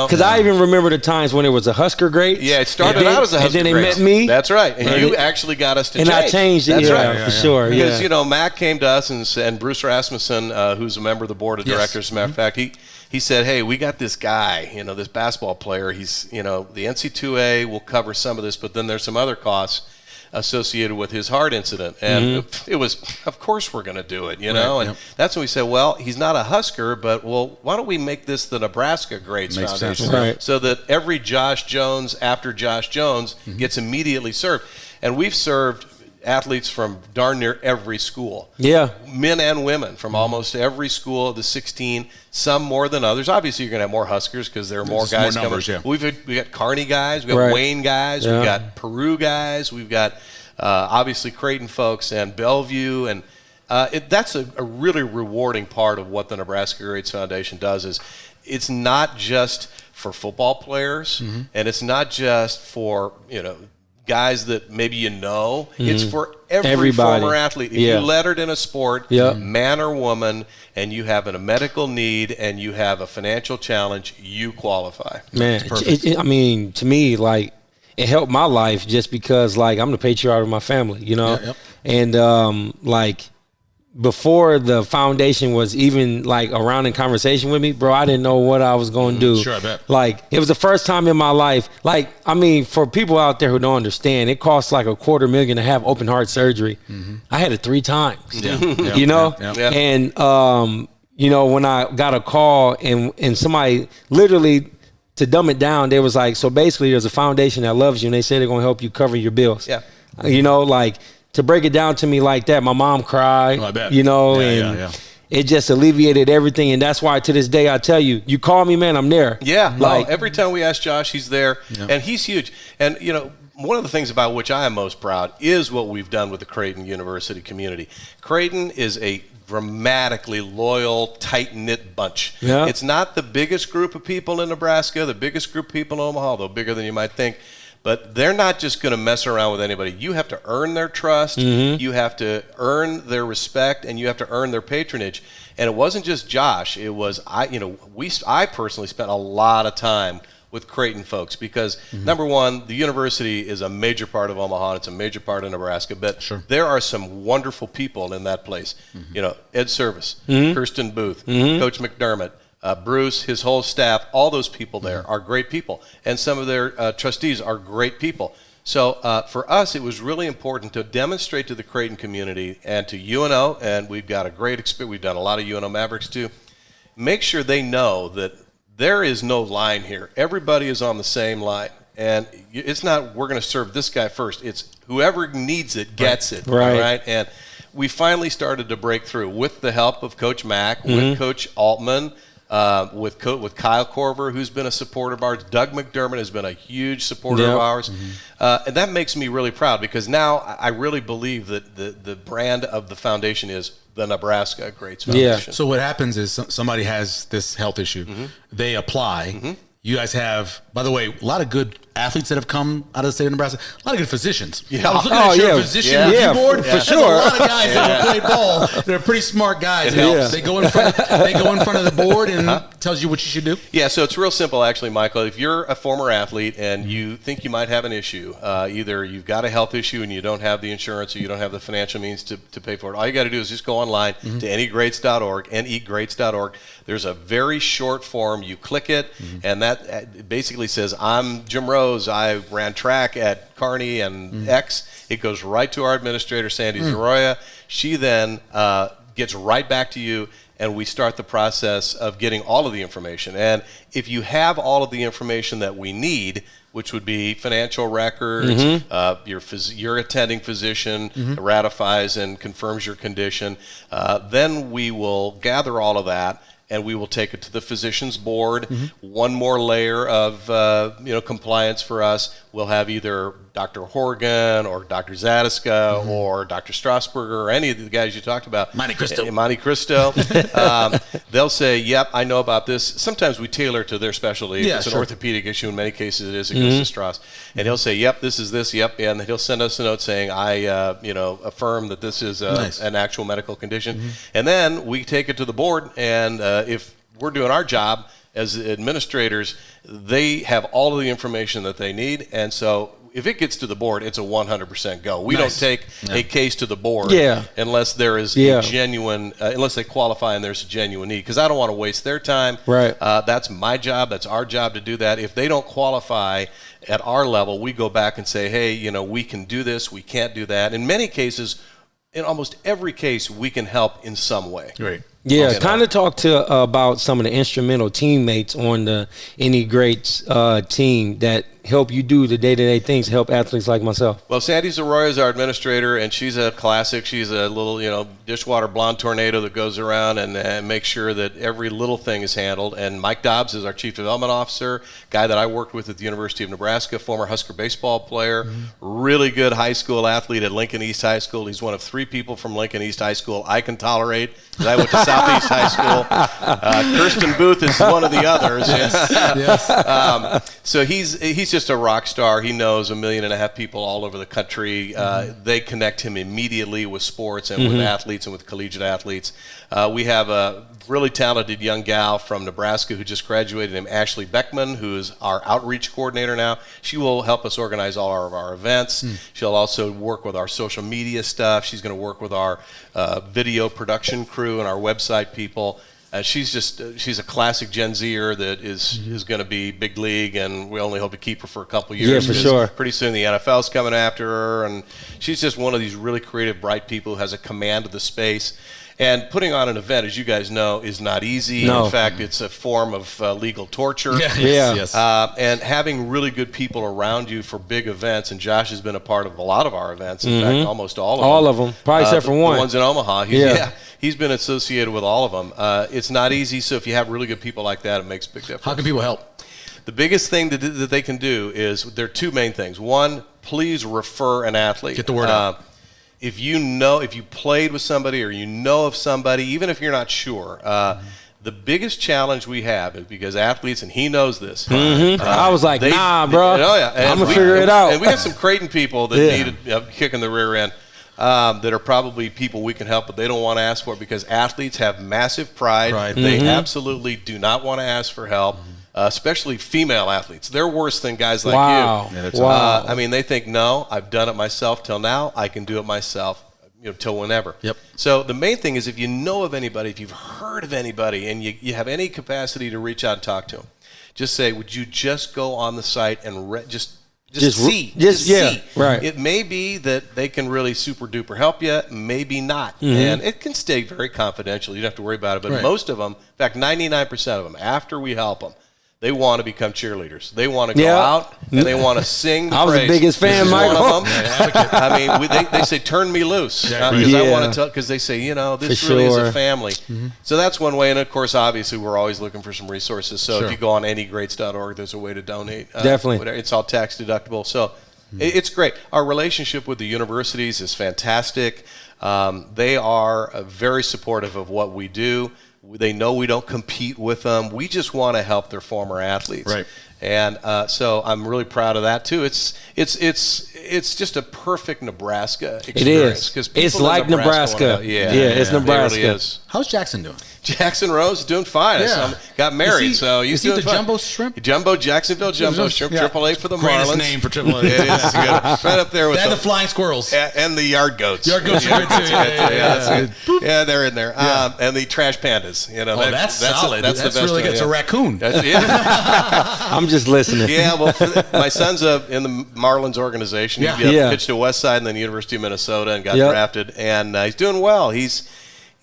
because I even remember the times when it was a Husker Greats. Yeah, it started out as a Husker Greats. And then they met me. That's right. And you actually got us to change. And I changed it, for sure. Because, Mac came to us and Bruce Rasmussen, who's a member of the board of directors, as a matter of fact, he said, hey, we got this guy, this basketball player. He's, the NC2A will cover some of this, but then there's some other costs associated with his heart incident. And it was, of course we're going to do it, and that's when we said, well, he's not a Husker, but why don't we make this the Nebraska Greats Foundation, so that every Josh Jones after Josh Jones gets immediately served. And we've served athletes from darn near every school. Men and women from almost every school of the 16, some more than others. Obviously, you're going to have more Huskers because there are more guys coming. We got Kearney guys, we got Wayne guys, we've got Peru guys, we've got obviously Creighton folks and Bellevue, and that's a really rewarding part of what the Nebraska Greats Foundation does. Is it's not just for football players, and it's not just for guys that maybe it's for everybody. Former athlete. If you lettered in a sport, man or woman, and you have a medical need and you have a financial challenge, you qualify. Man, I mean, to me, like, it helped my life just because, like, I'm the patriarch of my family, and like, before the foundation was even like around in conversation with me, bro, I didn't know what I was going to do. Sure, I bet. Like, it was the first time in my life. Like, I mean, for people out there who don't understand, it costs like $250,000 to have open heart surgery. I had it 3 times. And when I got a call and somebody literally, to dumb it down, they was like, so basically there's a foundation that loves you and they say they're going to help you cover your bills. Like, to break it down to me like that, my mom cried, I bet. It just alleviated everything. And that's why to this day, I tell you, you call me, man, I'm there. Like, every time we ask Josh, he's there, and he's huge. And, one of the things about which I am most proud is what we've done with the Creighton University community. Creighton is a dramatically loyal, tight-knit bunch. It's not the biggest group of people in Nebraska, the biggest group of people in Omaha, though bigger than you might think. But they're not just going to mess around with anybody. You have to earn their trust. You have to earn their respect, and you have to earn their patronage. And it wasn't just Josh. It was I personally spent a lot of time with Creighton folks because number one, the university is a major part of Omaha. It's a major part of Nebraska. But there are some wonderful people in that place. Ed Service, Kirsten Booth, Coach McDermott. Bruce, his whole staff, all those people there are great people. And some of their trustees are great people. So for us, it was really important to demonstrate to the Creighton community and to UNO, and we've got a great experience. We've done a lot of UNO Mavericks too. Make sure they know that there is no line here. Everybody is on the same line. And it's not we're going to serve this guy first. It's whoever needs it gets it. Right? And we finally started to break through with the help of Coach Mack, with Coach Altman, with Kyle Korver, who's been a supporter of ours. Doug McDermott has been a huge supporter of ours. And that makes me really proud because now I really believe that the brand of the foundation is the Nebraska Greats Foundation. So what happens is somebody has this health issue. They apply. You guys have, by the way, a lot of good athletes that have come out of the state of Nebraska. A lot of good physicians. I was looking at your physician review board. For sure. A lot of guys that have played ball. They're pretty smart guys. They go in front. They go in front of the board and tells you what you should do. Yeah. So it's real simple, actually, Michael. If you're a former athlete and you think you might have an issue, either you've got a health issue and you don't have the insurance or you don't have the financial means to pay for it, all you got to do is just go online to negreats.org, negreats.org. There's a very short form. You click it, and that basically says, I'm Jim Rose. I ran track at Kearney and X. It goes right to our administrator, Sandy Zaroya. She then gets right back to you, and we start the process of getting all of the information. And if you have all of the information that we need, which would be financial records, your attending physician ratifies and confirms your condition, then we will gather all of that, and we will take it to the physician's board. One more layer of compliance for us. We'll have either Dr. Horgan or Dr. Zadiska or Dr. Strasburger or any of the guys you talked about. Monte Cristo. They'll say, yep, I know about this. Sometimes we tailor to their specialty. If it's an orthopedic issue. In many cases it is. It goes to Strauss. And he'll say, yep, this is this, yep. And he'll send us a note saying, I affirm that this is an actual medical condition. And then we take it to the board, and if we're doing our job as administrators, they have all of the information that they need. And so if it gets to the board, it's a 100% go. We don't take a case to the board unless there is a genuine, unless they qualify and there's a genuine need, because I don't want to waste their time. That's my job. That's our job to do that. If they don't qualify at our level, we go back and say, hey, we can do this, we can't do that. In many cases, in almost every case, we can help in some way. Yeah, kind of talk to about some of the instrumental teammates on the Any Greats team that help you do the day-to-day things to help athletes like myself? Well, Sandy Zaroya is our administrator, and she's a classic. She's a little, dishwater blonde tornado that goes around and makes sure that every little thing is handled. And Mike Dobbs is our chief development officer, guy that I worked with at the University of Nebraska, former Husker baseball player, really good high school athlete at Lincoln East High School. He's one of 3 people from Lincoln East High School I can tolerate, because I went to Southeast High School. Kirsten Booth is one of the others. Yes. So he's just a rock star. He knows 1.5 million people all over the country. They connect him immediately with sports and with athletes and with collegiate athletes. We have a really talented young gal from Nebraska who just graduated named Ashley Beckman, who is our outreach coordinator now. She will help us organize all of our events. She'll also work with our social media stuff. She's going to work with our video production crew and our website people. She's a classic Gen Zer that is going to be big league, and we only hope to keep her for a couple years. Yeah, for sure. Pretty soon the NFL's coming after her, and she's just one of these really creative, bright people who has a command of the space. And putting on an event, as you guys know, is not easy. No. In fact, it's a form of legal torture. Yes. And having really good people around you for big events, and Josh has been a part of a lot of our events. In fact, almost all of them. All of them, probably except for one. The ones in Omaha. He's been associated with all of them. It's not easy, so if you have really good people like that, it makes a big difference. How can people help? The biggest thing that they can do is, there are 2 main things. One, please refer an athlete. Get the word out. If you played with somebody or you know of somebody, even if you're not sure, the biggest challenge we have is because athletes, and he knows this. I was like, nah, bro. Oh, yeah. I'm going to figure it out. And we have some Creighton people that need a kick in the rear end that are probably people we can help, but they don't want to ask for it because athletes have massive pride. They absolutely do not want to ask for help. Especially female athletes. They're worse than guys like you. Wow. I mean, they think, no, I've done it myself till now. I can do it myself, till whenever. Yep. So the main thing is, if you know of anybody, if you've heard of anybody, and you have any capacity to reach out and talk to them, just say, would you just go on the site and just see. Right. It may be that they can really super duper help you, maybe not. And it can stay very confidential. You don't have to worry about it. But most of them, in fact, 99% of them, after we help them, they want to become cheerleaders. They want to go out and they want to sing the I was praise. the biggest fan, Michael. One of them. I mean, they say, turn me loose. Because I want to tell, because they say, this really is a family. So that's one way. And, of course, obviously, we're always looking for some resources. So if you go on anygreats.org, there's a way to donate. Definitely. It's all tax deductible. So it's great. Our relationship with the universities is fantastic. They are very supportive of what we do. They know we don't compete with them. We just want to help their former athletes. Right. And so I'm really proud of that too. It's just a perfect Nebraska experience. It is. It's like Nebraska. It's Nebraska. It really is. How's Jackson doing? Jackson Rose is doing fine. Yeah. Got married, so he's doing doing the fine. Jumbo Shrimp? Jacksonville Jumbo Shrimp, AAA for the Greatest Marlins. name for AAA. It is good. Right up there with the Flying Squirrels. And the Yard Goats. Yard Goats are good too. Yeah, they're in there. And the Trash Pandas. That's solid. That's the best really good. It's a raccoon. I'm just listening. Yeah, well, my son's in the Marlins organization. He pitched to West Side and then University of Minnesota and got drafted. And he's doing well. He's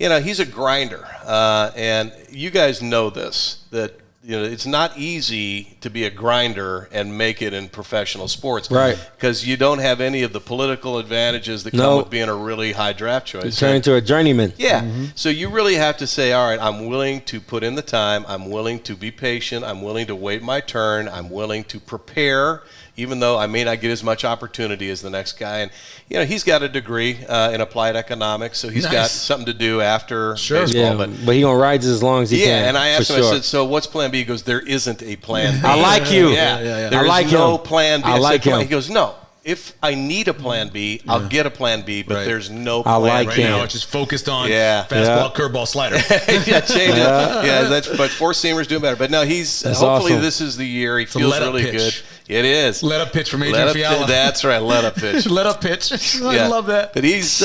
a grinder. And you guys know this, that it's not easy to be a grinder and make it in professional sports. Right. Because you don't have any of the political advantages that come with being a really high draft choice. You turn into a journeyman. Yeah. So you really have to say, all right, I'm willing to put in the time. I'm willing to be patient. I'm willing to wait my turn. I'm willing to prepare, even though I may not get as much opportunity as the next guy. And, he's got a degree in applied economics, so he's got something to do after baseball. Yeah, but he's going to ride as long as he can. Yeah, and I asked him, I said, so what's plan B? He goes, there isn't a plan B. I like you. Yeah. I like no him. plan B. I like him. He goes, no. If I need a plan B, I'll get a plan B, but there's no plan I like B. him. Now it's just focused on fastball, curveball, slider. Change it. But four seamers doing better. But no, hopefully awesome. This is the year. He feels really good. It is. Let up pitch from Adrian Fiala. That's right. Let up pitch. Let up pitch. I love that. But he's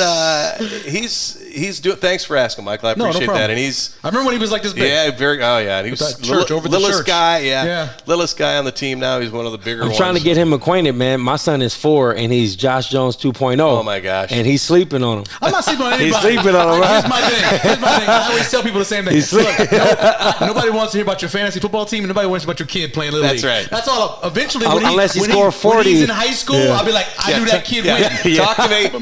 doing. Thanks for asking, Michael. I appreciate that. And I remember when he was like this big. Yeah, very. Oh yeah, he was littlest guy. Yeah, littlest guy on the team. Now he's one of the bigger ones. I'm trying to get him acquainted, man. My son is 4, and he's Josh Jones 2.0. Oh my gosh. And he's sleeping on him. I'm not sleeping on anybody. He's sleeping on him. Right? Here's my thing. I always tell people the same thing. Look, nobody wants to hear about your fantasy football team, and nobody wants to hear about your kid playing Little League. That's right. That's all. Eventually, unless he scored 40. When he's in high school, I'll be like, I knew that kid win.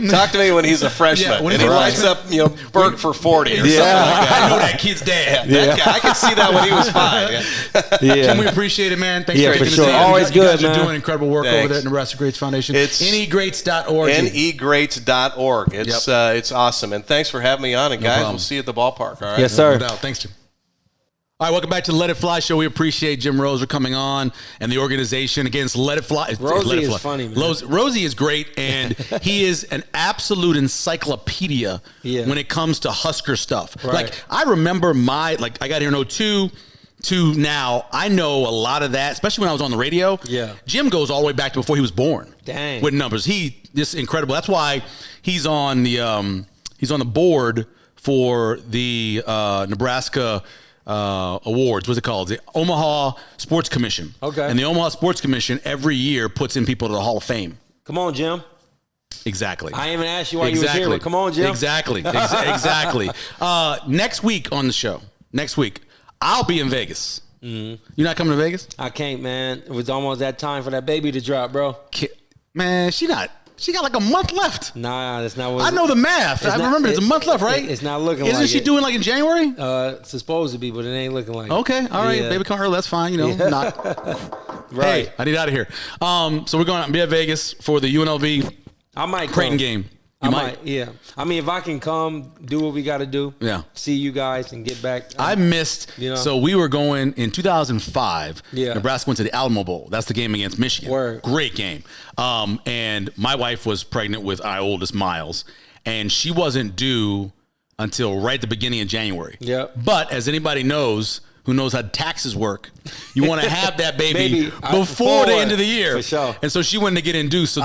Talk to me when he's a freshman when and he's he a lights up, Burke for 40 or something like that. I know that kid's dad. That guy, I could see that when he was 5. Jim, we appreciate it, man. Thanks for sure. it. Always you good, guys man. are doing incredible work over there at Nebraska Greats Foundation. It's negreats.org. negreats.org. It's awesome. And thanks for having me on. And guys, we'll see you at the ballpark. All right. Yes, sir. No doubt. Thanks, Jim. All right, welcome back to the Let It Fly show. We appreciate Jim Roser coming on and the organization against Let It Fly. Rosie is funny, man. Rosie is great, and he is an absolute encyclopedia when it comes to Husker stuff. Right. Like, I remember I got here in 2002 to now. I know a lot of that, especially when I was on the radio. Yeah. Jim goes all the way back to before he was born. Dang. With numbers. He just incredible. That's why he's on the board for the Nebraska awards. What's it called? The Omaha Sports Commission. Okay. And the Omaha Sports Commission every year puts in people to the Hall of Fame. Come on, Jim. Exactly. I even asked you why you were here, but come on, Jim. Exactly. Next week on the show, I'll be in Vegas. Mm-hmm. You're not coming to Vegas? I can't, man. It was almost that time for that baby to drop, bro. Man, she got like a month left. Nah, that's not what. I know the math. I remember it's a month left, right? It's not looking Isn't like she doing like in January? It's supposed to be, but it ain't looking like Okay, all right. Yeah. Baby come early, that's fine. Not. Right. Hey, I need out of here. So we're going to be at Vegas for the UNLV I might Creighton come. game. I might, yeah. I mean, if I can come, do what we got to do. Yeah. See you guys and get back. I missed. So we were going in 2005. Yeah. Nebraska went to the Alamo Bowl. That's the game against Michigan. Word. Great game. And my wife was pregnant with our oldest, Miles, and she wasn't due until right at the beginning of January. Yep. But as anybody knows who knows how taxes work, you want to have that baby before the end of the year. For sure. And so she wanted to get induced. So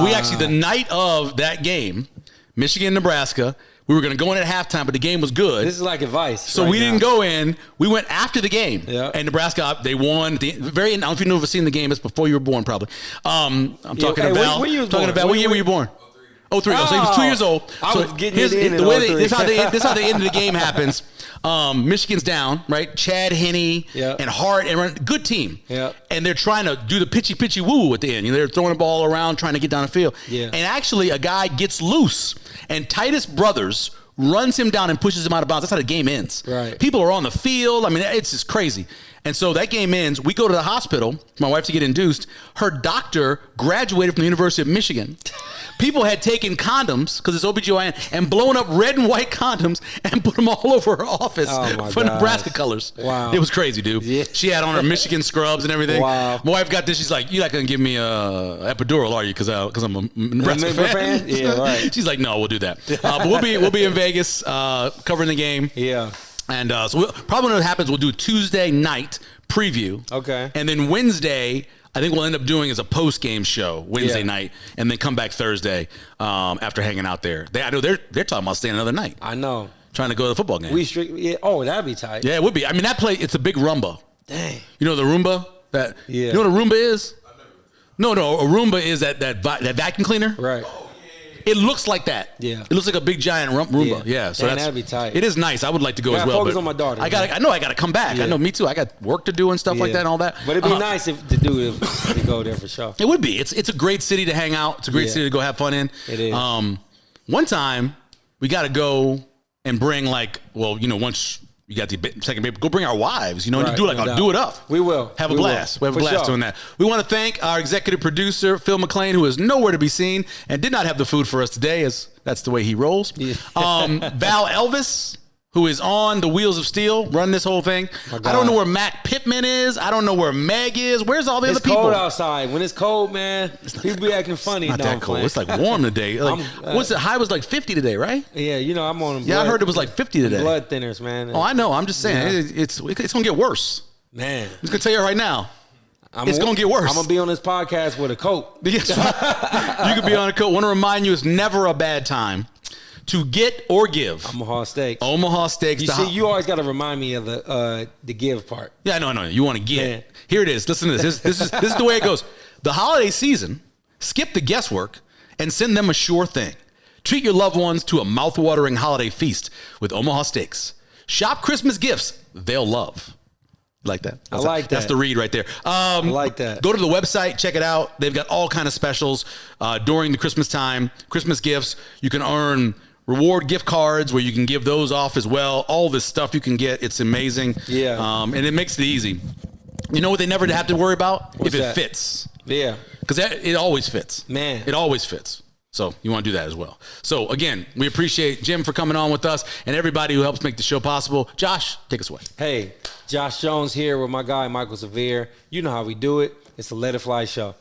we actually, the night of that game, Michigan, Nebraska, we were going to go in at halftime, but the game was good. This is like advice. So we didn't go in. We went after the game. Yeah. And Nebraska, they won. I don't know if you've ever seen the game. It's before you were born, probably. I'm talking about. When you was born? What year were you born? 03. So he was 2 years old. I So was getting here's it in the way in this 03. is how the end of the game happens. Michigan's down, right? Chad Henne and Hart and good team. Yeah. And they're trying to do the pitchy woo at the end. They're throwing the ball around, trying to get down the field. Yeah. And actually, a guy gets loose, and Titus Brothers runs him down and pushes him out of bounds. That's how the game ends. Right. People are on the field. I mean, it's just crazy. And so that game ends. We go to the hospital, my wife to get induced. Her doctor graduated from the University of Michigan. People had taken condoms, because it's OBGYN, and blown up red and white condoms and put them all over her office for Nebraska colors. Wow. It was crazy, dude. Yeah. She had on her Michigan scrubs and everything. Wow. My wife got this. She's like, you're not going to give me a epidural, are you? Because I'm a Nebraska fan. Yeah, right. She's like, no, we'll do that. But we'll be in Vegas covering the game. Yeah. And so probably what happens, we'll do Tuesday night preview. Okay. And then Wednesday, I think we'll end up doing is a post-game show Wednesday night, and then come back Thursday after hanging out there. I know they're talking about staying another night. I know. Trying to go to the football game. Oh, that'd be tight. Yeah, it would be. I mean, that play, it's a big Roomba. Dang. You know the Roomba? You know what a Roomba is? No, a Roomba is that vacuum cleaner. Right. It looks like that. Yeah. It looks like a big giant Roomba. Yeah. So that'd be tight. It is nice. I would like to go as well. Focus on my daughter. I know I got to come back. Yeah. I know, me too. I got work to do and stuff like that and all that. But it'd be nice if to go there for sure. It would be. It's a great city to hang out. It's a great city to go have fun in. It is. One time we got to go and bring once you got the second paper, go bring our wives, and do do it up. We will. Have a blast. We have a blast doing that. We want to thank our executive producer, Phil McLean, who is nowhere to be seen and did not have the food for us today, as that's the way he rolls. Yeah. Val Elvis, who is on the Wheels of Steel, running this whole thing. I don't know where Matt Pittman is. I don't know where Meg is. Where's all the other people? It's cold outside. When it's cold, man, people be acting funny. It's not that cold. It's like warm today. What's the high was like 50 today, right? Yeah, I'm on them. Yeah, I heard it was like 50 today. Blood thinners, man. Oh, I know. I'm just saying. It's going to get worse. Man. I'm just going to tell you right now. It's going to get worse. I'm going to be on this podcast with a coat. Yes, you could be on a coat. I want to remind you, it's never a bad time to get or give. Omaha Steaks. Omaha Steaks. You always got to remind me of the give part. Yeah, no. You want to get. Man. Here it is. Listen to this. This is the way it goes. The holiday season, skip the guesswork and send them a sure thing. Treat your loved ones to a mouth-watering holiday feast with Omaha Steaks. Shop Christmas gifts they'll love. Like that. I like that. That's the read right there. I like that. Go to the website, check it out. They've got all kind of specials during the Christmas time, Christmas gifts. You can earn reward gift cards where you can give those off as well. All this stuff you can get. It's amazing. Yeah. And it makes it easy. You know what they never have to worry about? What's if it that? fits. Yeah. Because it always fits. Man. It always fits. So you want to do that as well. So, again, we appreciate Jim for coming on with us and everybody who helps make the show possible. Josh, take us away. Hey, Josh Jones here with my guy, Michael Severe. You know how we do it. It's the Let It Fly show.